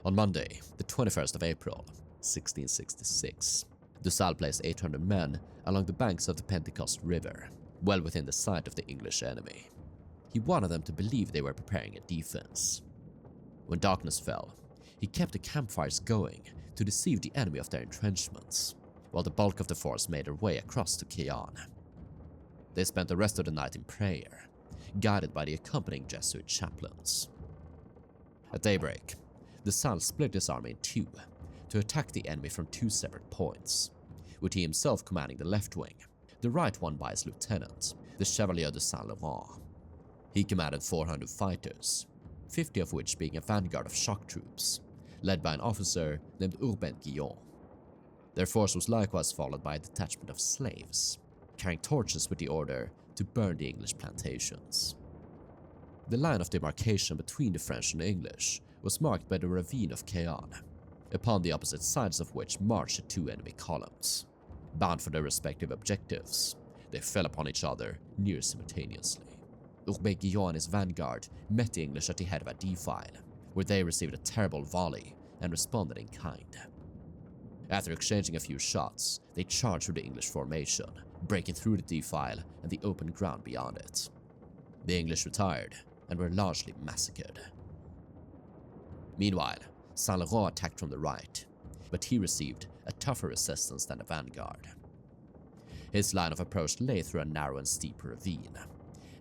On Monday, the 21st of April, 1666, de Salles placed 800 men along the banks of the Pentecost River, well within the sight of the English enemy. He wanted them to believe they were preparing a defense. When darkness fell, he kept the campfires going to deceive the enemy of their entrenchments, while the bulk of the force made their way across to Caen. They spent the rest of the night in prayer, guided by the accompanying Jesuit chaplains. At daybreak, de Salles split his army in two to attack the enemy from two separate points, with he himself commanding the left wing, the right one by his lieutenant, the Chevalier de Saint-Laurent. He commanded 400 fighters, 50 of which being a vanguard of shock troops, led by an officer named Urbain Guillaume. Their force was likewise followed by a detachment of slaves, carrying torches with the order to burn the English plantations. The line of demarcation between the French and the English was marked by the ravine of Caen, upon the opposite sides of which marched the two enemy columns. Bound for their respective objectives, they fell upon each other near simultaneously. Urbain Guillaume and his vanguard met the English at the head of a defile, where they received a terrible volley and responded in kind. After exchanging a few shots, they charged through the English formation, breaking through the defile and the open ground beyond it. The English retired and were largely massacred. Meanwhile, Saint-Laurent attacked from the right, but he received a tougher resistance than the vanguard. His line of approach lay through a narrow and steep ravine,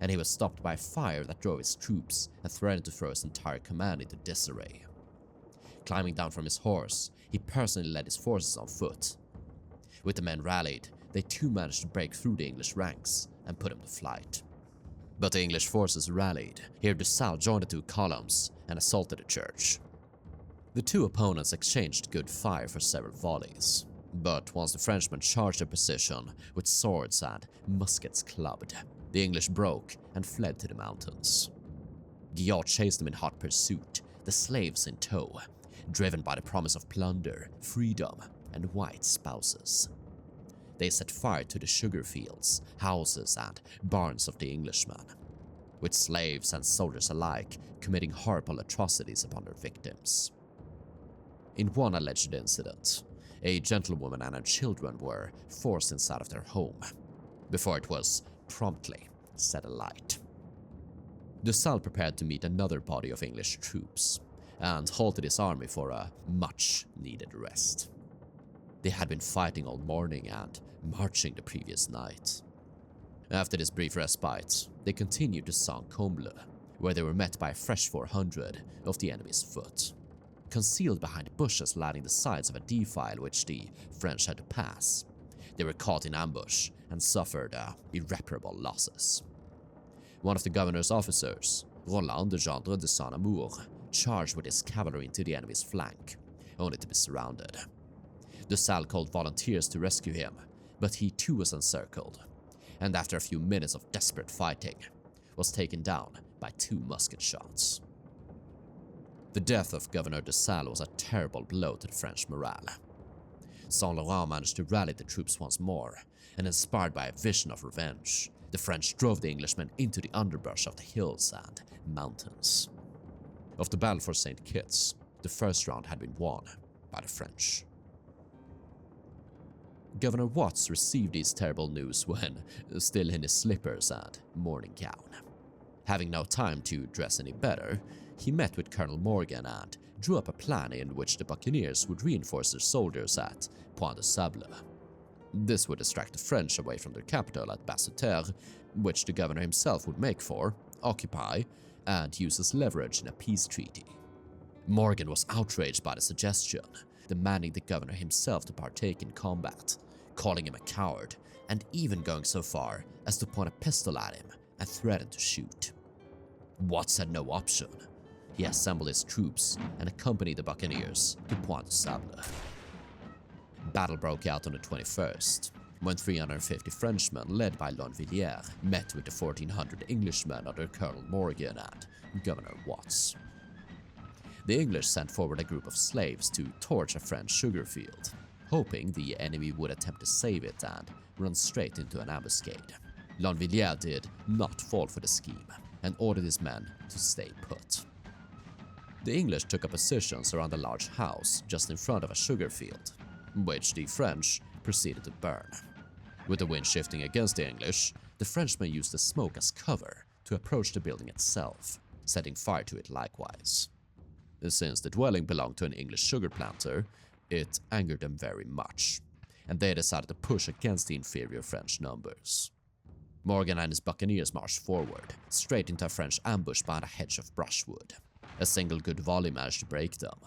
and he was stopped by fire that drove his troops and threatened to throw his entire command into disarray. Climbing down from his horse, he personally led his forces on foot. With the men rallied, they too managed to break through the English ranks and put him to flight. But the English forces rallied. Here de Salles joined the two columns and assaulted the church. The two opponents exchanged good fire for several volleys, but once the Frenchmen charged their position with swords and muskets clubbed, the English broke and fled to the mountains. Guillaume chased them in hot pursuit, the slaves in tow, driven by the promise of plunder, freedom, and white spouses. They set fire to the sugar fields, houses, and barns of the Englishmen, with slaves and soldiers alike committing horrible atrocities upon their victims. In one alleged incident, a gentlewoman and her children were forced inside of their home, before it was promptly set alight. De Salles prepared to meet another body of English troops, and halted his army for a much-needed rest. They had been fighting all morning and marching the previous night. After this brief respite, they continued to Saint-Comble, where they were met by a fresh 400 of the enemy's foot. Concealed behind bushes lining the sides of a defile which the French had to pass, they were caught in ambush and suffered irreparable losses. One of the governor's officers, Roland de Gendre de Saint-Amour, charged with his cavalry into the enemy's flank, only to be surrounded. De Salles called volunteers to rescue him, but he too was encircled, and after a few minutes of desperate fighting, was taken down by 2 musket shots. The death of Governor de Salles was a terrible blow to the French morale. Saint-Laurent managed to rally the troops once more, and inspired by a vision of revenge, the French drove the Englishmen into the underbrush of the hills and mountains. Of the battle for St. Kitts, the first round had been won by the French. Governor Watts received these terrible news when still in his slippers and morning gown. Having no time to dress any better, he met with Colonel Morgan and drew up a plan in which the buccaneers would reinforce their soldiers at Poincy. This would distract the French away from their capital at Basse-Terre, which the governor himself would make for, occupy, and use as leverage in a peace treaty. Morgan was outraged by the suggestion, demanding the governor himself to partake in combat, calling him a coward, and even going so far as to point a pistol at him and threaten to shoot. Watts had no option. He assembled his troops and accompanied the buccaneers to Poincy. Battle broke out on the 21st, when 350 Frenchmen led by Lonvilliers met with the 1,400 Englishmen under Colonel Morgan and Governor Watts. The English sent forward a group of slaves to torch a French sugar field, hoping the enemy would attempt to save it and run straight into an ambuscade. Lonvilliers did not fall for the scheme and ordered his men to stay put. The English took up positions around a large house just in front of a sugar field, which the French proceeded to burn. With the wind shifting against the English, the Frenchmen used the smoke as cover to approach the building itself, setting fire to it likewise. Since the dwelling belonged to an English sugar planter, it angered them very much, and they decided to push against the inferior French numbers. Morgan and his buccaneers marched forward, straight into a French ambush behind a hedge of brushwood. A single good volley managed to break them.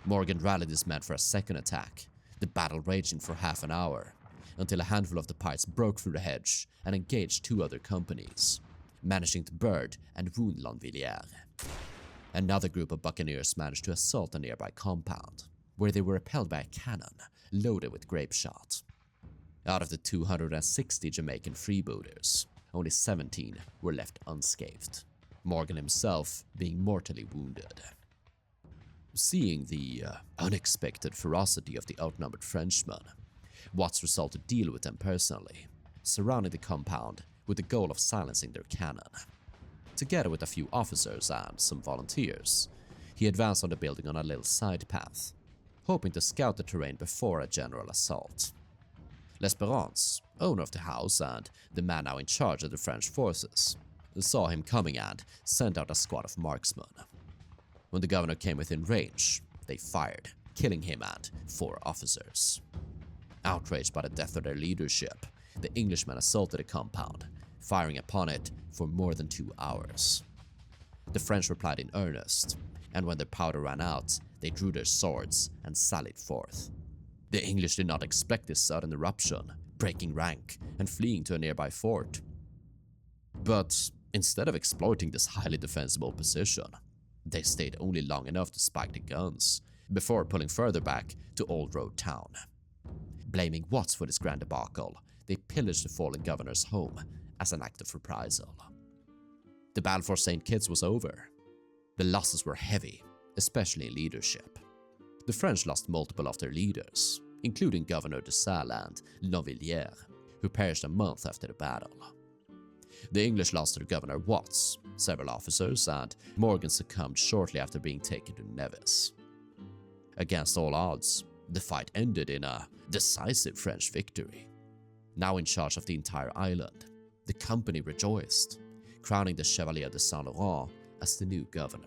Morgan rallied his men for a second attack, the battle raging for half an hour, until a handful of the pirates broke through the hedge and engaged two other companies, managing to bird and wound Lonvilliers. Another group of buccaneers managed to assault a nearby compound, where they were repelled by a cannon loaded with grape shot. Out of the 260 Jamaican freebooters, only 17 were left unscathed, Morgan himself being mortally wounded. Seeing the unexpected ferocity of the outnumbered Frenchmen, Watts resolved to deal with them personally, surrounding the compound with the goal of silencing their cannon. Together with a few officers and some volunteers, he advanced on the building on a little side path, hoping to scout the terrain before a general assault. L'Espérance, owner of the house and the man now in charge of the French forces, saw him coming and sent out a squad of marksmen. When the governor came within range, they fired, killing him and 4 officers. Outraged by the death of their leadership, the Englishmen assaulted the compound, firing upon it for more than 2 hours. The French replied in earnest, and when their powder ran out, they drew their swords and sallied forth. The English did not expect this sudden eruption, breaking rank and fleeing to a nearby fort. But instead of exploiting this highly defensible position, they stayed only long enough to spike the guns, before pulling further back to Old Road Town. Blaming Watts for this grand debacle, they pillaged the fallen governor's home as an act of reprisal. The battle for St. Kitts was over. The losses were heavy, especially in leadership. The French lost multiple of their leaders, including Governor de Salle and Lonvilliers, who perished a month after the battle. The English lost their Governor Watts, several officers, and Morgan succumbed shortly after being taken to Nellis. Against all odds, the fight ended in a decisive French victory. Now in charge of the entire island, the company rejoiced, crowning the Chevalier de Saint-Laurent as the new governor.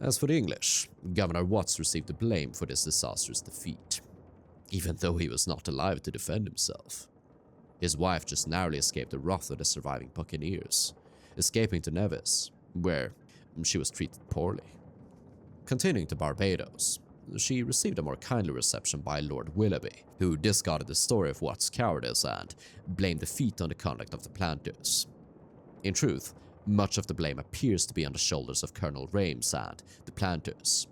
As for the English, Governor Watts received the blame for this disastrous defeat, even though he was not alive to defend himself. His wife just narrowly escaped the wrath of the surviving buccaneers, escaping to Nevis, where she was treated poorly. Continuing to Barbados, she received a more kindly reception by Lord Willoughby, who discarded the story of Watts' cowardice and blamed the defeat on the conduct of the planters. In truth, much of the blame appears to be on the shoulders of Colonel Rames and the planters,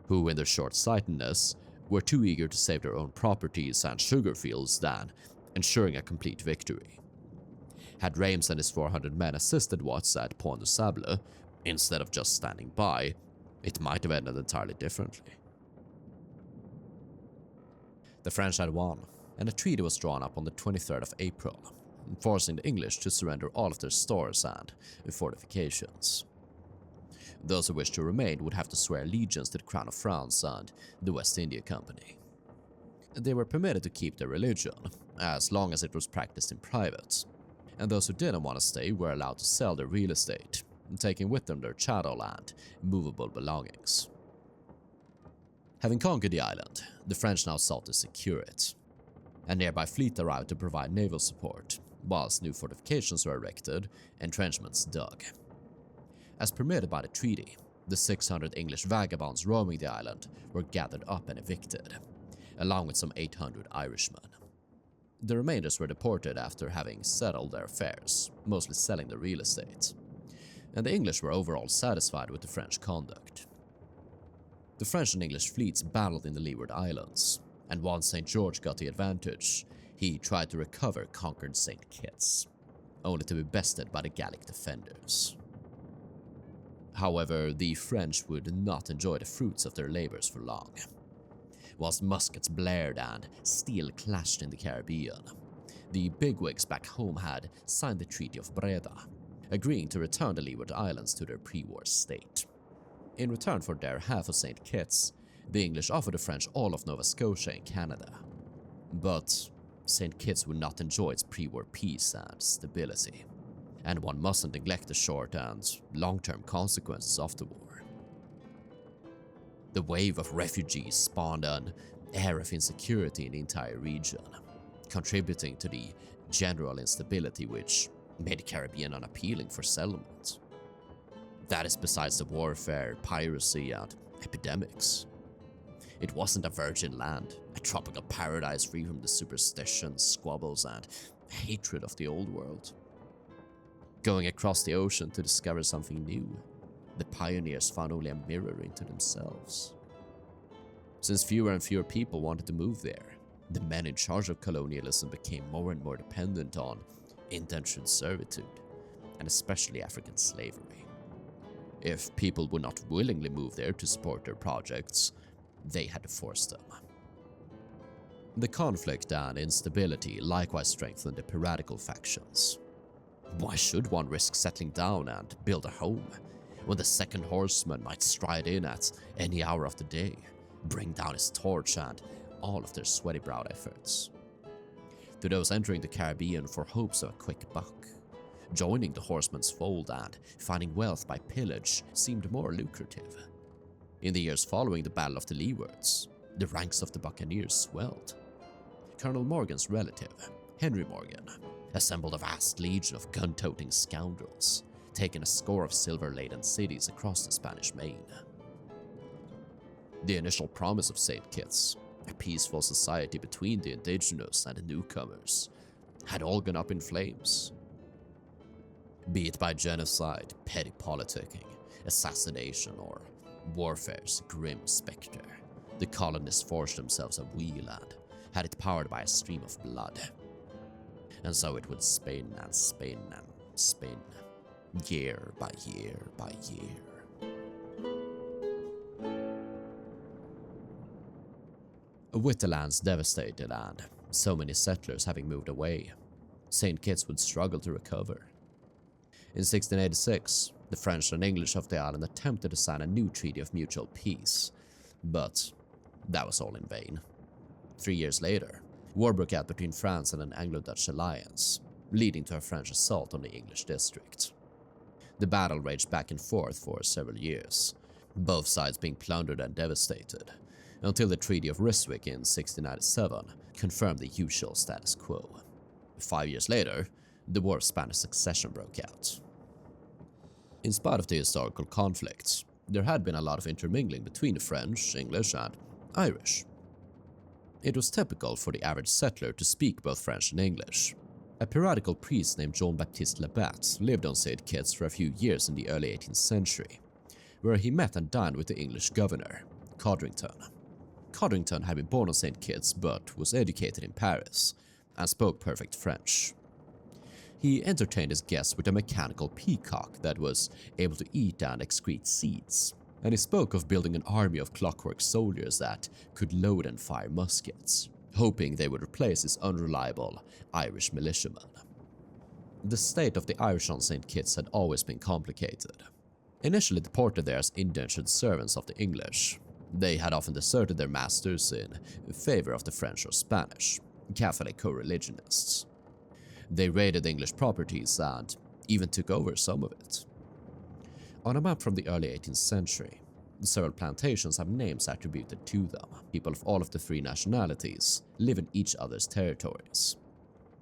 who in their short-sightedness were too eager to save their own properties and sugar fields than ensuring a complete victory. Had Rames and his 400 men assisted Watts at Poincy, instead of just standing by, it might have ended entirely differently. The French had won, and a treaty was drawn up on the 23rd of April, forcing the English to surrender all of their stores and fortifications. Those who wished to remain would have to swear allegiance to the Crown of France and the West India Company. They were permitted to keep their religion, as long as it was practiced in private, and those who didn't want to stay were allowed to sell their real estate, taking with them their chattel and movable belongings. Having conquered the island, the French now sought to secure it. A nearby fleet arrived to provide naval support, whilst new fortifications were erected, entrenchments dug. As permitted by the treaty, the 600 English vagabonds roaming the island were gathered up and evicted, along with some 800 Irishmen. The remainders were deported after having settled their affairs, mostly selling their real estate, and the English were overall satisfied with the French conduct. The French and English fleets battled in the Leeward Islands, and once St. George got the advantage, he tried to recover conquered St. Kitts, only to be bested by the Gallic defenders. However, the French would not enjoy the fruits of their labors for long. Whilst muskets blared and steel clashed in the Caribbean, the bigwigs back home had signed the Treaty of Breda, agreeing to return the Leeward Islands to their pre-war state. In return for their half of St. Kitts, the English offered the French all of Nova Scotia in Canada. But St. Kitts would not enjoy its pre-war peace and stability, and one mustn't neglect the short and long-term consequences of the war. The wave of refugees spawned an air of insecurity in the entire region, contributing to the general instability which made the Caribbean unappealing for settlement. That is besides the warfare, piracy, and epidemics. It wasn't a virgin land, a tropical paradise free from the superstitions, squabbles, and hatred of the old world. Going across the ocean to discover something new, the pioneers found only a mirror into themselves. Since fewer and fewer people wanted to move there, the men in charge of colonialism became more and more dependent on indentured servitude, and especially African slavery. If people would not willingly move there to support their projects, they had to force them. The conflict and instability likewise strengthened the piratical factions. Why should one risk settling down and build a home, when the second horseman might stride in at any hour of the day, bring down his torch and all of their sweaty-browed efforts? To those entering the Caribbean for hopes of a quick buck, joining the horseman's fold and finding wealth by pillage seemed more lucrative. In the years following the Battle of the Leewards, the ranks of the buccaneers swelled. Colonel Morgan's relative, Henry Morgan, assembled a vast legion of gun-toting scoundrels, taking a score of silver-laden cities across the Spanish Main. The initial promise of St. Kitts, a peaceful society between the indigenous and the newcomers, had all gone up in flames. Be it by genocide, petty politicking, assassination, or warfare's grim spectre, the colonists forged themselves a wheel and had it powered by a stream of blood. And so it would spin and spin and spin, year by year by year. With the lands devastated and so many settlers having moved away, St. Kitts would struggle to recover. In 1686, the French and English of the island attempted to sign a new treaty of mutual peace, but that was all in vain. 3 years later, war broke out between France and an Anglo-Dutch alliance, leading to a French assault on the English district. The battle raged back and forth for several years, both sides being plundered and devastated, until the Treaty of Ryswick in 1697 confirmed the usual status quo. 5 years later, the War of Spanish Succession broke out. In spite of the historical conflicts, there had been a lot of intermingling between the French, English, and Irish. It was typical for the average settler to speak both French and English. A piratical priest named Jean-Baptiste Labat lived on St. Kitts for a few years in the early 18th century, where he met and dined with the English governor, Codrington. Codrington had been born on St. Kitts but was educated in Paris and spoke perfect French. He entertained his guests with a mechanical peacock that was able to eat and excrete seeds, and he spoke of building an army of clockwork soldiers that could load and fire muskets, hoping they would replace his unreliable Irish militiamen. The state of the Irish on St. Kitts had always been complicated. Initially deported there as indentured servants of the English, they had often deserted their masters in favor of the French or Spanish, Catholic co-religionists. They raided English properties and even took over some of it. On a map from the early 18th century, several plantations have names attributed to them. People of all of the three nationalities live in each other's territories.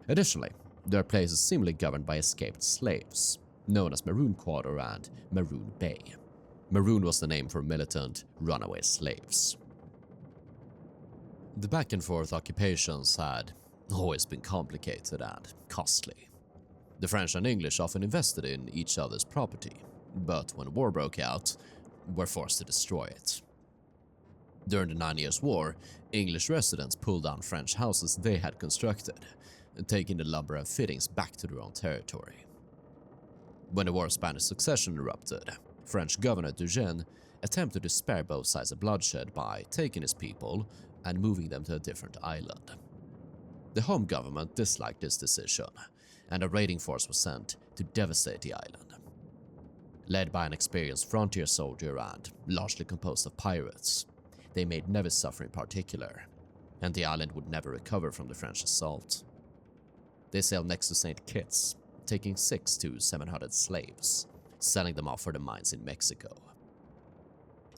Additionally, there are places similarly governed by escaped slaves, known as Maroon Quarter and Maroon Bay. Maroon was the name for militant, runaway slaves. The back and forth occupations had always been complicated and costly. The French and English often invested in each other's property, but when war broke out, were forced to destroy it. During the 9 Years' War, English residents pulled down French houses they had constructed, taking the lumber and fittings back to their own territory. When the War of Spanish Succession erupted, French Governor Eugène attempted to spare both sides of bloodshed by taking his people and moving them to a different island. The home government disliked this decision, and a raiding force was sent to devastate the island. Led by an experienced frontier soldier and largely composed of pirates, they made Nevis suffer in particular, and the island would never recover from the French assault. They sailed next to St. Kitts, taking 600 to 700 slaves, selling them off for the mines in Mexico.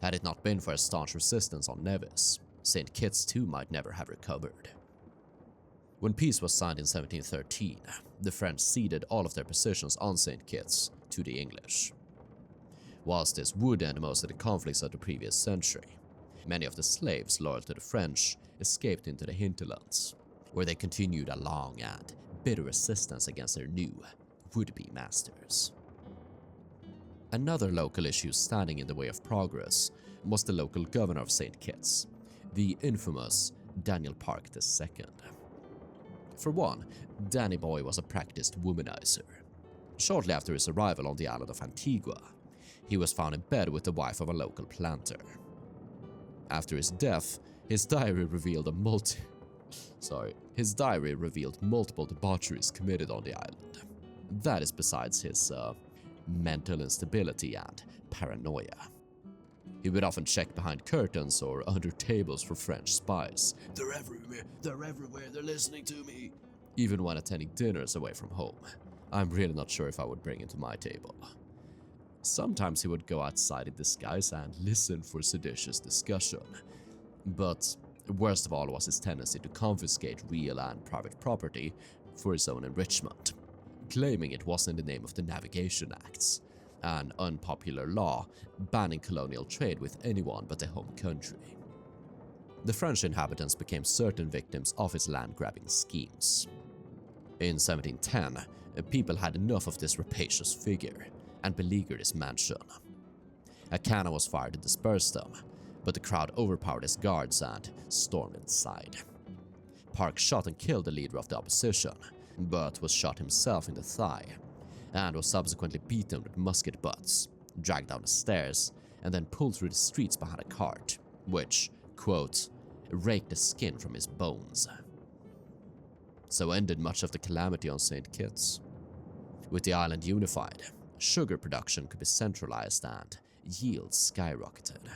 Had it not been for a staunch resistance on Nevis, St. Kitts too might never have recovered. When peace was signed in 1713, the French ceded all of their positions on St. Kitts to the English. Whilst this would end most of the conflicts of the previous century, many of the slaves loyal to the French escaped into the hinterlands, where they continued a long and bitter resistance against their new, would-be masters. Another local issue standing in the way of progress was the local governor of St. Kitts, the infamous Daniel Park II. For one, Danny Boy was a practiced womanizer. Shortly after his arrival on the island of Antigua, he was found in bed with the wife of a local planter. After his death, his diary revealed multiple debaucheries committed on the island. That is besides his mental instability and paranoia. He would often check behind curtains or under tables for French spies. They're everywhere, they're listening to me. Even when attending dinners away from home. I'm really not sure if I would bring him to my table. Sometimes he would go outside in disguise and listen for seditious discussion. But worst of all was his tendency to confiscate real and private property for his own enrichment, claiming it was in the name of the Navigation Acts, an unpopular law banning colonial trade with anyone but the home country. The French inhabitants became certain victims of his land-grabbing schemes. In 1710, people had enough of this rapacious figure and beleaguered his mansion. A cannon was fired to disperse them, but the crowd overpowered his guards and stormed inside. Park shot and killed the leader of the opposition, but was shot himself in the thigh, and was subsequently beaten with musket butts, dragged down the stairs, and then pulled through the streets behind a cart, which, quote, raked the skin from his bones. So ended much of the calamity on St. Kitts. With the island unified, sugar production could be centralized and yields skyrocketed.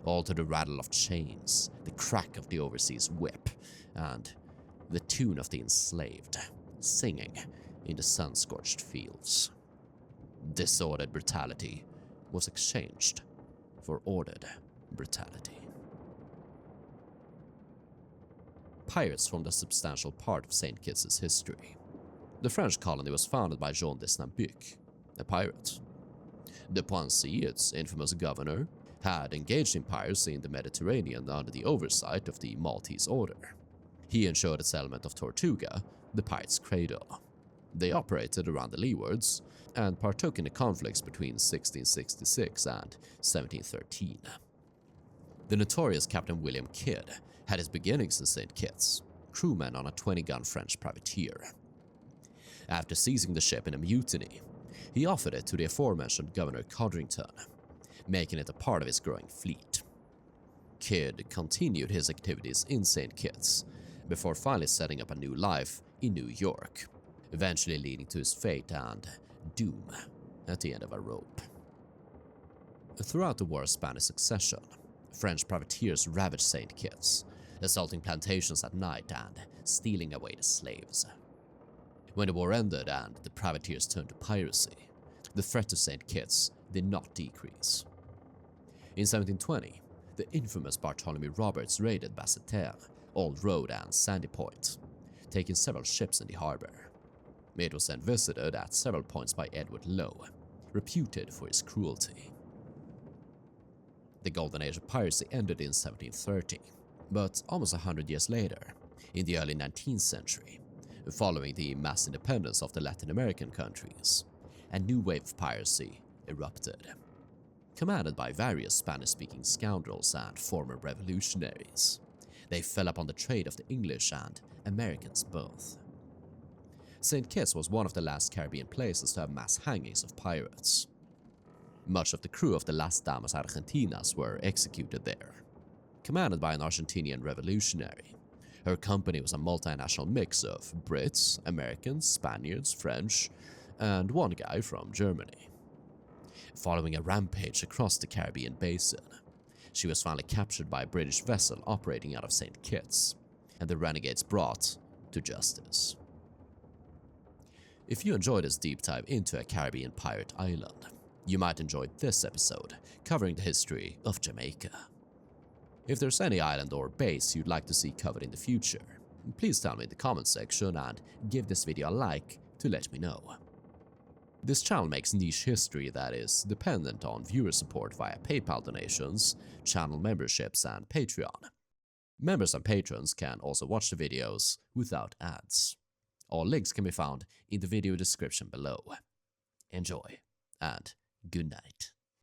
All to the rattle of chains, the crack of the overseas whip, and the tune of the enslaved, singing in the sun-scorched fields. Disordered brutality was exchanged for ordered brutality. Pirates formed a substantial part of St. Kitts' history. The French colony was founded by Jean Desnambuc, a pirate. The Poincy, its infamous governor, had engaged in piracy in the Mediterranean under the oversight of the Maltese Order. He ensured the settlement of Tortuga, the pirates' cradle. They operated around the leewards and partook in the conflicts between 1666 and 1713. The notorious Captain William Kidd had his beginnings in St. Kitts, crewman on a 20-gun French privateer. After seizing the ship in a mutiny, he offered it to the aforementioned Governor Codrington, making it a part of his growing fleet. Kidd continued his activities in St. Kitts before finally setting up a new life in New York, eventually leading to his fate and doom at the end of a rope. Throughout the War of Spanish Succession, French privateers ravaged St. Kitts, assaulting plantations at night and stealing away the slaves. When the war ended and the privateers turned to piracy, the threat to St. Kitts did not decrease. In 1720, the infamous Bartholomew Roberts raided Basseterre, Old Road and Sandy Point, taking several ships in the harbor. It was then visited at several points by Edward Lowe, reputed for his cruelty. The Golden Age of piracy ended in 1730, but almost 100 years later, in the early 19th century, following the mass independence of the Latin American countries, a new wave of piracy erupted. Commanded by various Spanish-speaking scoundrels and former revolutionaries, they fell upon the trade of the English and Americans both. St. Kitts was one of the last Caribbean places to have mass hangings of pirates. Much of the crew of the Las Damas Argentinas were executed there. Commanded by an Argentinian revolutionary, her company was a multinational mix of Brits, Americans, Spaniards, French, and one guy from Germany. Following a rampage across the Caribbean basin, she was finally captured by a British vessel operating out of St. Kitts, and the renegades brought to justice. If you enjoyed this deep dive into a Caribbean pirate island, you might enjoy this episode covering the history of Jamaica. If there's any island or base you'd like to see covered in the future, please tell me in the comments section and give this video a like to let me know. This channel makes niche history that is dependent on viewer support via PayPal donations, channel memberships, and Patreon. Members and patrons can also watch the videos without ads. All links can be found in the video description below. Enjoy, and good night.